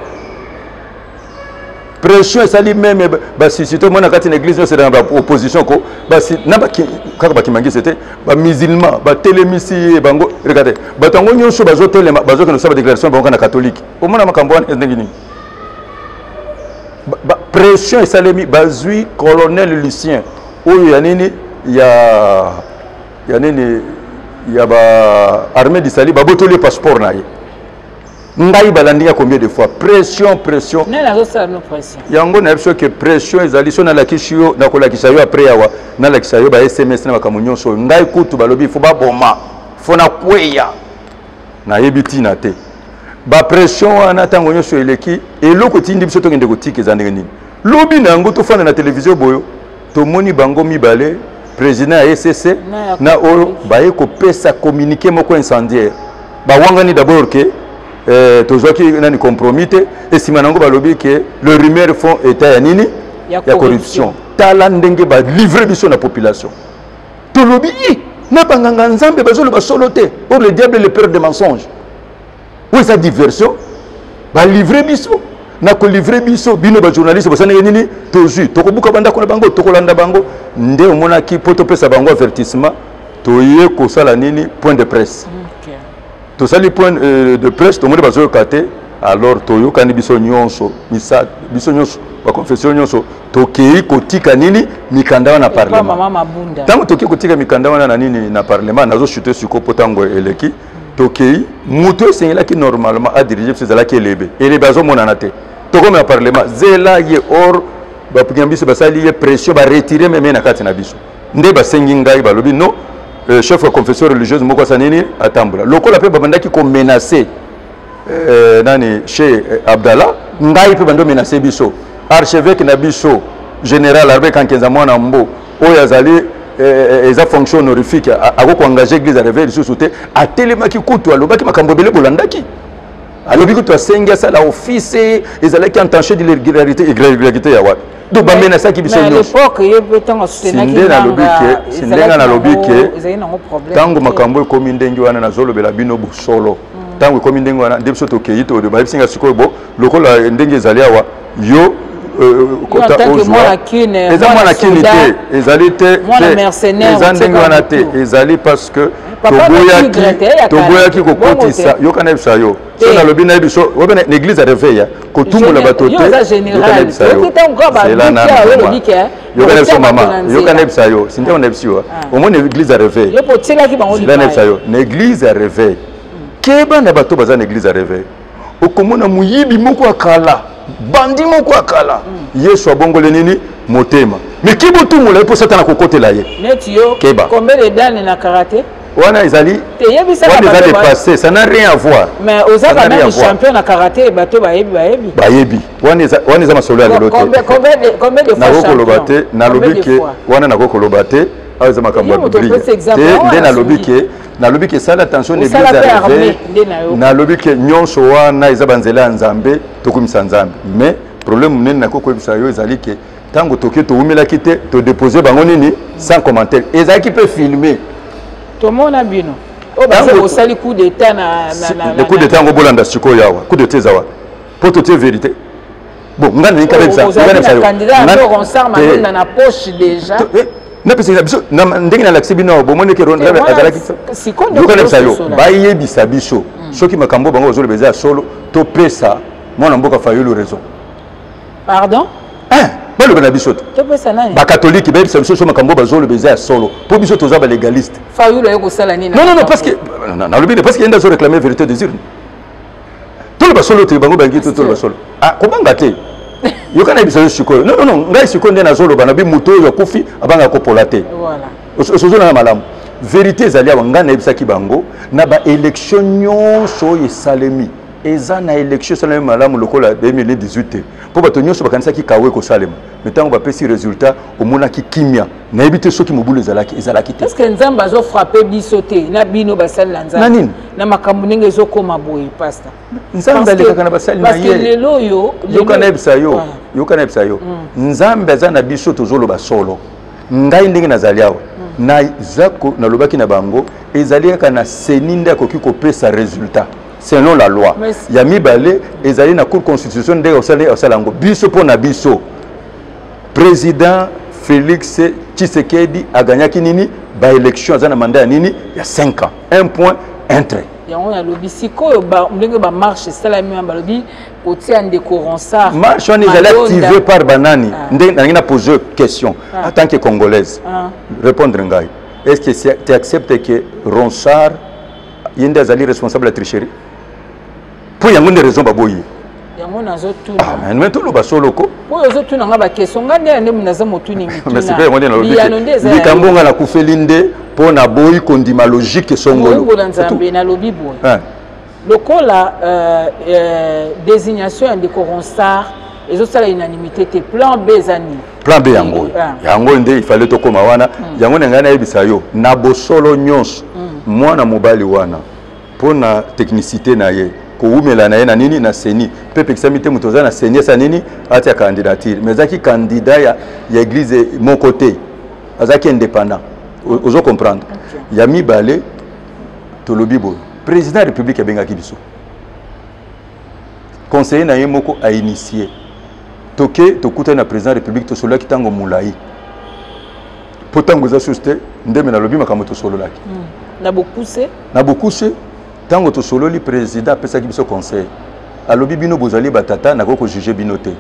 Speaker 2: Pression et sali même si tout le monde a une église c'est dans l'opposition ko basi na ba kaka bakimangi c'était ba musulman ba télémisi bango regardez ba tango nyonso bazo telema bazo que saba déclaration bango na catholique au monde makambo wana ndengini ba pression et salemi bazui colonel Lucien oyo ya nini ya nini ya ba armée du Sali ba botoli passeport na ye ngai balandinga combien de fois pression
Speaker 1: na la ça no pression
Speaker 2: yango na biso que pression ezali so na la kishio na kola kishayo après yawa na la kishayo ba SMS na makamunyo so ngai kutu balobi fo ba boma fo na kweya na yebiti na te ba pression wana tango nyoso eleki eloko tindi biso to ngende kotika ezandenge nini lobi na yango to fana na télévision boyo to moni bango mibale président ya SCC na oyo ba yeko pesa communiquer moko incendiaire ba wangani d'abord que tozoki nani compromis et si manango balobi que le rumeur font état ya nini ya corruption tala ndenge ba livrer biso na population to lobi na banganga nzambe bazolo ba soloté pour le diable le père des mensonges ou sa diversion ba livrer biso na ko livrer biso bino ba journaliste bosana nini tozu tokobuka banda ko na bango tokolanda bango nde omonaki poto pesa bango avertissement toye ko sala nini point de presse. Tout ça, les points de presse, tout le monde va se cater. Alors, Toyo, Kanibiso Nyonso, Misa, Biso Nyonso, la confession Nyonso, Tokei, Kotika Nini, Mikanda na Parlement. Tant que Tokei, Kotika, Mikanda na Nini na Parlement, Nazo chuté sur Kopotango et Leki, Tokei, Mouto, c'est là qui normalement a dirigé, c'est là qui est levé. Et les bazos monanate. Toko, mais Parlement, Zela, y est hors, Bapigambiso, Basali, y est pression, va retirer même na Katinabiso. Ndeba Senginga, Balobi, non. Chef de confession religieuse Moko Sanini à Tamboula. Le col a fait Babanda qui a menacé chez Abdallah, Ngaï peut menacer Bisso. Archevêque Nabisso, général avec un 15 mois Nambo, Oyazali, et sa fonction honorifique, a engagé l'église à réveiller sous souté, à Télémaki Koutou, à Lobaki Makambobele Bolandaki. Alors que tu as 5 ça la office et ils allaient entacher de l'irrégularité ya wa. Donc ba mena ça qui biso.
Speaker 1: Mais à l'époque il y avait tant de
Speaker 2: soutenir qui nanga na lobike. Tango makambo ko mindengi wana na zolo bela bino bu solo. Tango ko mindengi wana ndebso to keito de ba singa sikoyo bo lokola ndenge ezali awa yo
Speaker 1: kota ozwa
Speaker 2: eza mwana kini te ezali te ezandengi wana te ezali parce que toboyaki kokotisa yoka na biso yo so na lobi na biso obe na église à réveil kotumbola bato te yoka na biso yo c'est là na yoka na biso mama yoka na biso yo sinde na biso au moins église à réveil là na biso yo na église à réveil keba na bato baza na église à réveil okomona muyibi moko akala bandi moko akala yesu abongole nini motema mais qui butu mula pour satana kokotela ye
Speaker 1: netio combien de danes na karaté
Speaker 2: wana ezali wana ezali passé ça n'a rien à voir
Speaker 1: mais aux aba même champion na karaté bato bayebi wana eza masolo ya lelo te combien de fois champion
Speaker 2: na lobike wana na kokoloba te aza makambo ya biblia te na lobike na lobike sala attention l'église arrivée na lobike nyonso wana eza banzela ya nzambe tokumisa nzambe mais problème munene na kokoyebisa yo ezali ke tango toke toumelaki te to déposer bango nini sans commentaire ezalaki pe filmer
Speaker 1: tomona bino o baza osali coup d'état na
Speaker 2: le coup d'état ngo bolanda sikoyo yawa coup d'état zawa pour te dire vérité bon ngana ni kala bisa
Speaker 1: ngana candidat na Ronsard manona na poche déjà
Speaker 2: na pesa biso na ndenge na laxi bino bomone ke ronda azalaki yoka na biso bayebisa biso soki makambo bango ozolo beza solo to pesa mwana mboka fayulu raison
Speaker 1: pardon
Speaker 2: balo bana biso
Speaker 1: to pesa nani
Speaker 2: ba catholique bayebisa biso so makambo bazolo beza solo po biso toza ba légaliste
Speaker 1: fayulu yoko sala nini
Speaker 2: non parce que na lobby parce que yenda zo réclamer vérité des urnes to le basolo te bango bangi to le basolo kobanga te yoka na biso sikoyo non ngai sikoyo ndena zolo bana bi muto yo kufi abanga ko polate
Speaker 1: voilà
Speaker 2: osozo na malamu vérité ezali abanga na ebisa ki bango na ba élection nyonso esalemi eza na élection salemi malamu lokola 2018 po bato nyonso bakanisa ki kawe ko salema metango ba pesi résultat omona ki kimia na ebite soki mobulu ezalaki te
Speaker 1: est-ce que nzamba zo frapper biso te na bino basali la nzamba na makambo ndenge zo koma boye pastor
Speaker 2: nzamba alekaka na basali na ye
Speaker 1: parce que lelo yo
Speaker 2: yoka na ebisa yo nzamba za na biso tozoloba solo ngai ndenge nazali awa na zako na lobaki na bango ezali kaka na seninde akoki kopesa résultat selon la loi ya mibale ezali na cour constitution ndenge osalango biso po na biso président Félix Tshisekedi aganyaki nini ba élection aza na mandat ya nini ya 5 ans 1 point 1 trait
Speaker 1: yango na lobi sikoyo ba ndenge ba marche salami ba lobi kotia ndeko Ronsard
Speaker 2: marche on est activé par banani ndenge na poser question en tant que congolaise répondre ngai est-ce que tu acceptes que Ronsard yende azali responsable de la tricherie pour yango une raison baboyi
Speaker 1: yango nazo tuna
Speaker 2: mais tout le basolo ko
Speaker 1: pour yozo tuna nga ba question nga ndene munaza motuni mituna
Speaker 2: mais c'est pas yango na lobi likambo na kufelinde po na boyi kondima logique songolo
Speaker 1: ngolo nzambe na lobi boy lokola désignation de Ronsard ezo sala unanimité te plan B zani
Speaker 2: plan B yango nde il fallait to koma wana yango ngana yebisa yo na bosolo nyonso mwana mobali wana pona technicité na ye ko umela na ye na nini na seni pepe kisamite mutoza na seni sa nini ati ya candidature mais zaki candidat ya église mon côté azaki indépendant ozo comprendre ya mibale to lobibo président de la république abengaki biso conseiller na ye moko a initié toke tokuta na président de la république to solo kitango mulai potango za susté ndeme na lobi makambo to solo laki na bokuse tango to solo li président pesa ki biso conseil alobi bino bozali batata na ko juger bino te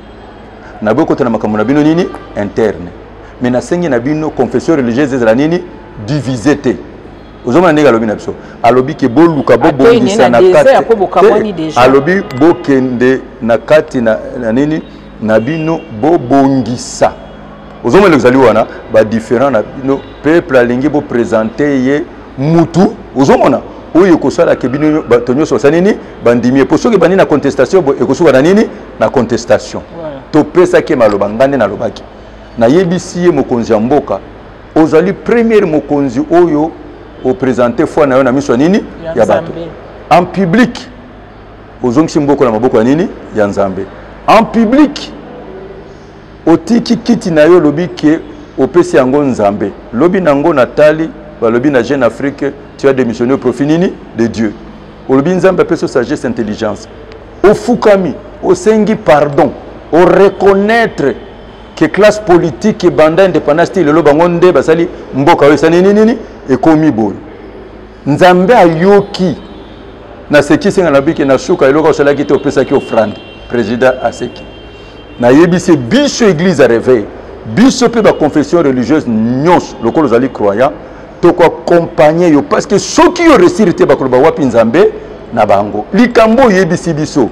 Speaker 2: na boko to na makambo na bino nini interne mais na sengi na bino confession religieuse za nini divisé te ozoma ndenge alobi na biso alobi ke boluka bobongisa na kati alobi bokende na kati na nini na bino bobongisa ozoma le zali wana ba différent na bino peuple alingi bo présenter ye mutu ozomona oyo kosala ke bino batonyo so sanini bandimi po soki bani na contestation ekosuka na nini na contestation to pesa ke maloba ngande na lobaki na yebisi ye mokonzi ya mboka ozali premier mokonzi oyo o présenter foi na yo na miso nini ya bato en public ozongisi mboko na maboko ya nini ya Nzambe. En public otiki kiti na yo lobi ke opesi yango Nzambe. Lobi nango natali ba lobi na Jeune Afrique tu as démissionné au profit nini de Dieu. Lobi Nzambe peso sagesse intelligence. Au fukami, au sengi pardon, au reconnaître que classe politique et banda indépendance le lobangonde basali mboka we sani nini et komi boy. Nzambe ayoki na seki senga na biki na shuka eloko sala ki te opesa ki offrande président aseki. Na yebisi biso église à réveil, biso pe ba confession religieuse nyos lokolo zali croyant to ko accompagner yo parce que ceux qui ont réussi ba ko ba wapi Nzambe na bango. Likambo yebisi biso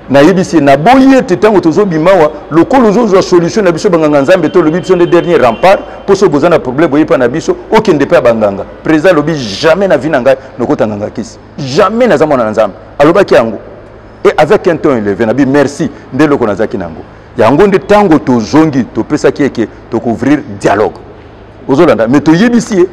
Speaker 2: na yebisi na boye tetango tozo bimawa lokolo zo solution na biso banganga Nzambe to lobi biso le dernier rempart pour ce besoin na problème boye pa na biso okende pe banganga président lobi jamais na vinanga nokota nganga kisi jamais na zamona na Nzambe alobaki yango et avec un ton élevé na bi merci nde loko na zaki nango yango nde tango tozongi to pesa kieke to couvrir dialogue ozolanda mais to yebisi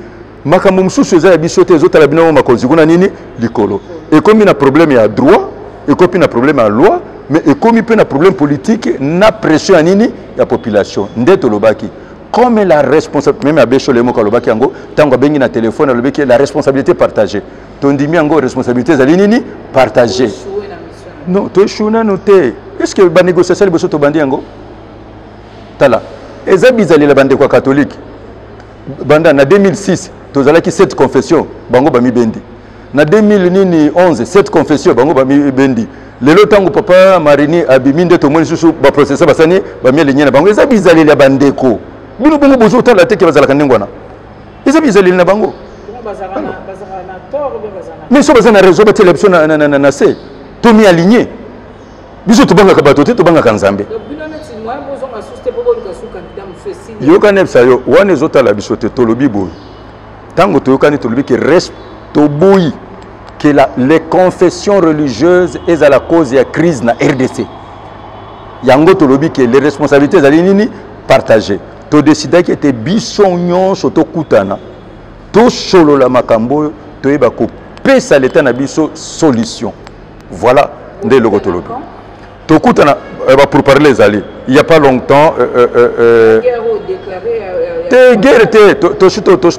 Speaker 2: makambo mususu eza ya biso te ezotala bino makonzi kuna nini likolo et comme il a problème ya droit et comme il a problème à loi mais et comme il a un problème politique na pression à nini la population ndeto lobaki comme la responsabilité même à Bécho le mot lobaki yango tango bengi na téléphone lobaki la responsabilité partagée tondimi yango responsabilité za nini partagée non to shuna noté est-ce que ba négociation liboso to bandi yango tala eza bizali la bande kwa catholique banda na 2006 tozalaki 7 confessions bango ba mi bendi na 2011 cette confession bango ba mi bendi lelo tango papa Marini abimi nde to moni susu ba processeur basani ba mi lignena bango eza bizali la bandeko bino bongo bozo tala te ke bazalaka ndengwana eza bizali na bango bazana tort be bazana mais so bazana réseau ba télévision na se to mi aligné biso to banga ka bato te to banga ka Nzambe yo kanepsa yo wana ezotala biso te tolobi boy tango toyokani tolobi ke reste toboyi que les confessions religieuses est à la cause de la crise na RDC. Yango tolobi que les responsabilités zali nini partagées. To décider que te bisonyon soto kutana. To solo la makambo to eba ko pesa l'état na biso solution. Voilà nde loko tolobi. To kutana pour parler zali. Il y a pas longtemps te guerre te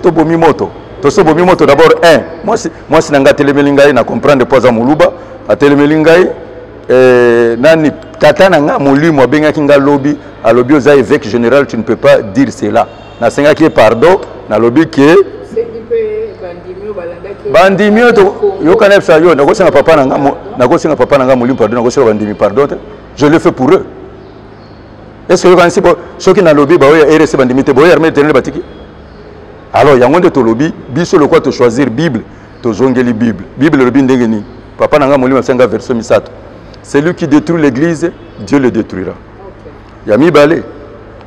Speaker 2: to bomi moto. Tosobo mimoto d'abord moi si nanga telemelingai na comprendre poza muluba a telemelingai nani tata nanga molimo abengaki nga lobi a lobi oza évêque général tu ne peux pas dire cela na senga ki pardon na lobi ke bandimio to yo kanepsa yo nako senga papa nanga molimo pardon nako senga bandimi pardon je le fais pour eux est-ce que yo kanisi bo soki na lobi ba oya RC bandimi te bo armée tenir batiki. Alors, il y a un de Tolobi, biso le quoi te choisir Bible, te zongeli Bible. Bible le bin dengeni. Papa nanga molima senga verset misato. Celui qui détruit l'église, Dieu le détruira. Yami balé.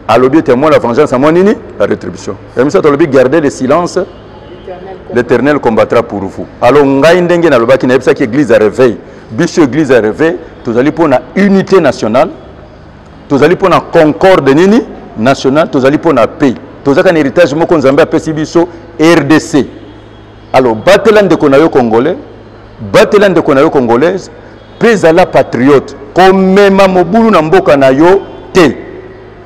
Speaker 2: Alobi témoin la vengeance à mon nini, la rétribution. Yami sa tolobi garder le silence. L'Éternel combattra pour vous. Alors ngai ndenge na lobaki na epsa ki église à réveil. Biso église à réveil, tozali pona unité nationale. Tozali pona concorde nini nationale, tozali pona paix. Tozaka un héritage moko Nzambe apesi biso RDC. Alors batela ndeko na yo congolais, batela ndeko na yo congolaise, pesa la patriote, komema mobulu na mboka na yo te.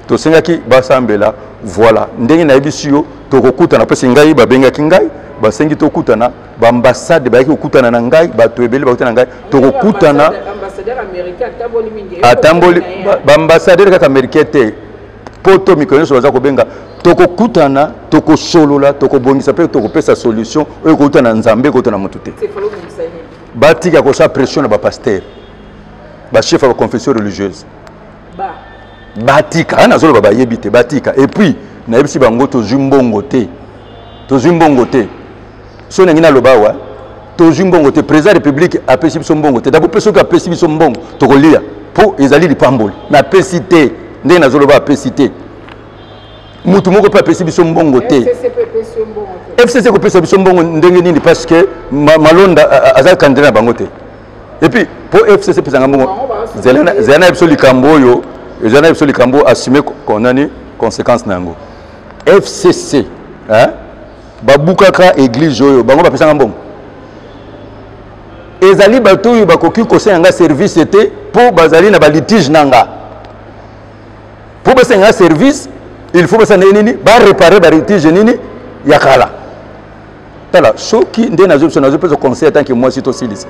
Speaker 2: Tosengaki basambela, voilà. Ndenge na yebisu yo tokokutana pesi ngai babengaki ngai, basengi tokutana, ba ambassade bayaki kokutana na ngai, bato ebele bakutana na ngai, tokokutana ambassadeur américain atamboli mingi. Atamboli ba ambassadeur kaka américain te. Poto mikoneso baza kobenga toko kutana toko solola toko bongisa pe toko pesa solution oyo kutana Nzambe kutana mutu te batika ko sa pression na ba pasteur ba chef de confession religieuse batika ana zolo ba yebite batika et puis na yebisi bango to zumbongo te so ngina lobawa to zumbongo te président république a pesi biso mbongo te d'abord peso ka pesi biso mbongo toko lia po ezali lipamboli na pesi te ndenge nazoloba apesité mutu moko pe apesi biso mbongo te FCC ko pesa biso mbongo ndenge nini parce que malonda azali candidat na bango te et puis pour FCC pesa mbongo zelana biso likambo oyo zelana biso likambo assumer konani conséquence nango FCC hein babukaka église oyo bango bapesa mbongo ezali bato oyo bakoki kosenga service ete pour bazali na ba litige nanga pour basenga service il faut basana nini ba réparer ba litige nini ya kala tala soki nde nazo pesa conseil tant que moi si to silisi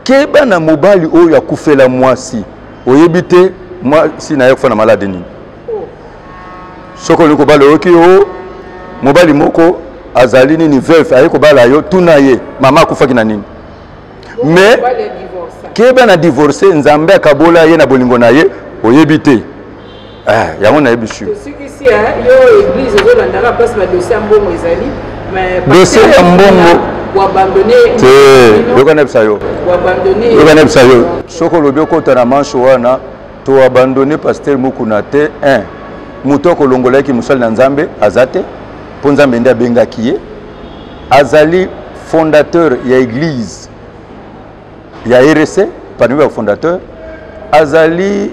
Speaker 2: keba na mobali oyo akufela mwasi oyebite moi si na yokfa na malade nini soko liko bala oki o mobali moko azali nini veuve ayeko bala yo tuna ye mama akufaki na nini mais keba na divorcer nzambe akabola ye na bolingo na ye oyebite yango na yebisu
Speaker 1: sikisi yo église ozolandaka place ba dossier mbongo ezali mais
Speaker 2: dossier ya mbongo
Speaker 1: ou abandonner
Speaker 2: yokana bisayo soko lobi okota na manche wana to abandonner pasteur mukuna te moto kolongolaki musali na nzambe azate po nzambe nde abengaki ye azali fondateur ya église ya RC parmi ba fondateur azali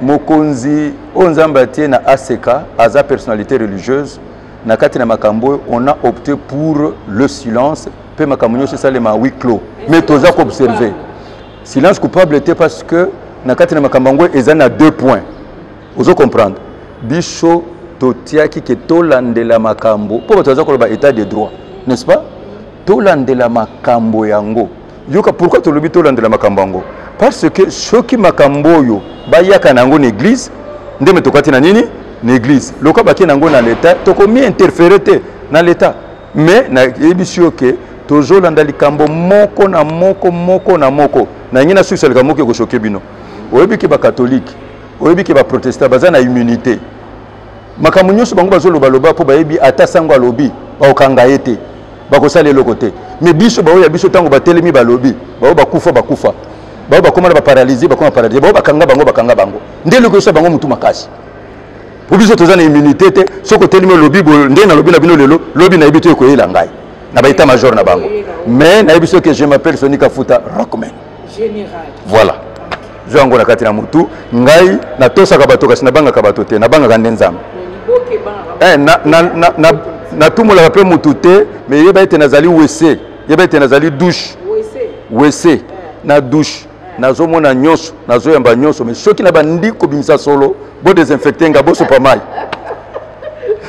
Speaker 2: mokonzi o nzambe atie na ACK aza personnalité religieuse na kati na makambo on a opté pour le silence pe makambo nyonso esalema huis clos mais toza ko observer silence coupable était parce que na kati na makambo ngo eza na 2 points ozo comprendre biso totiaki ke tolandela makambo po toza koloba état de droit n'est-ce pas tolandela makambo yango yoka pourquoi tolobi tolandela makambo yango parce que soki makambo yo bayaka nango na église ndeme tokati na nini na église loka baki nango na l'état tokomi interférer te na l'état mais na ebisio ke tozolanda likambo moko na moko na ngina susa likambo ke ko choquer bino oyebi ke ba catholique oyebi ke ba protestant baza na immunité makambo nyonso bango bazoloba loba po bayebi ata sango alobi bakokanga ete bakosala eloko te mais biso baoya biso tango batelemi balobi bao bakufa bao bakoma na baparalysie bakoma paralysie bao bakanga bango nde eloko yoso bango mutu makasi po biso toza na immunité te soko telemi lobi nde na lobi na bino lelo lobi na yebi to ekoyela ngai na baita major na bango mais na yebi so que je m'appelle Sony Kafuta Rockman
Speaker 1: général
Speaker 2: voilà je yango na kati na mutu ngai na tosaka bato kasi na bangaka bato te na bangaka nde nzambe na tumolaka mpe mutu te mais yeba ete nazali wc yeba ete nazali douche wc na douche nazomona nyonso nazoyamba nyonso mais soki na bandi kobimisa solo bo désinfecter nga bosopa mai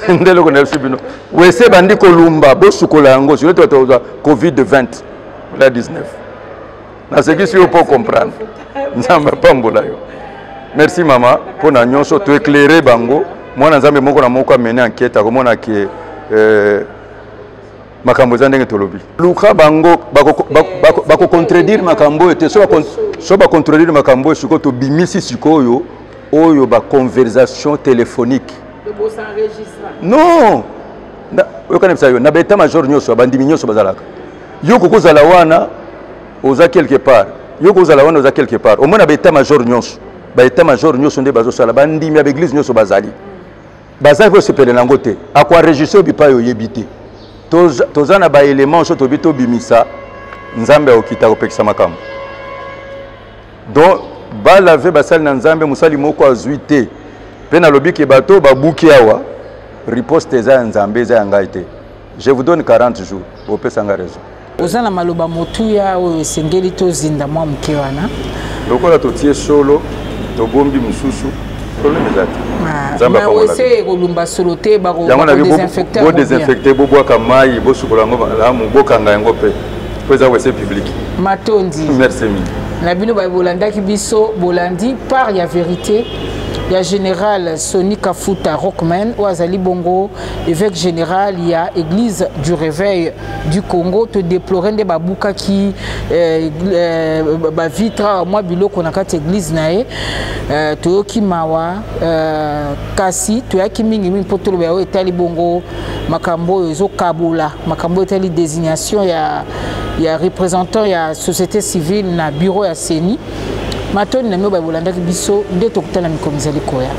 Speaker 2: nde loko na yesu bino wc bandi kolumba bosukola yango sino toza covid-20 la 19 nasekisi yo mpo comprendre nzambe apambola yo merci mama mpo na nyonso toéclaire bango mwana nzambe moko na moko amene enquête akomona ke makambo eza ndenge tolobi luka bango bakocontredire makambo ete so bacontredire makambo esiko tobimisi sikoyo oyo baconversation téléphonique non oyokanebisa yo na baétat major nyonso bandimi nyonso bazalaka yo kokozala wana oza quelque part yo kokozala wana oza quelque part omona baétat major nyonso nde bazosala bandimi ya baeglise nyonso bazali bazali kosepele nango te akoenregistre bipai oyebi te toza na baélément so tobi tobimisa nzambe akokita kopekisa makambo donc balave basali na nzambe mosali moko azwi te mpe nalobi ke bato babuki awa riposte eza ya nzambe eza ya ngai te je vous donne 40 jours bopesanga raison
Speaker 1: oza na maloba motuya oyo esengeli tozinda mwa moke wana
Speaker 2: lokola totie solo tobombi mosusu problème eza te
Speaker 1: nzambe akomona kolumba solo te
Speaker 2: bodesinfecte bobwaka mai bosukola yango malamu bokanga yango mpe po eza wc public
Speaker 1: matondi
Speaker 2: merci mingi
Speaker 1: na bino bolandaki biso bolandi par ya vérité ya général Sony Kafuta Rockman ou azali bongo évêque général ya église du réveil du Congo te déplorer nde babuka ki ba vitra moi biloko na kati église nae toyoki mawa kasi toyaki mingi poto lo ba etali bongo makambo ezo kabula makambo etali désignation ya représentant ya société civile na bureau ya CENI matoni na mio babolandaki biso nde tokutana mikomizali koya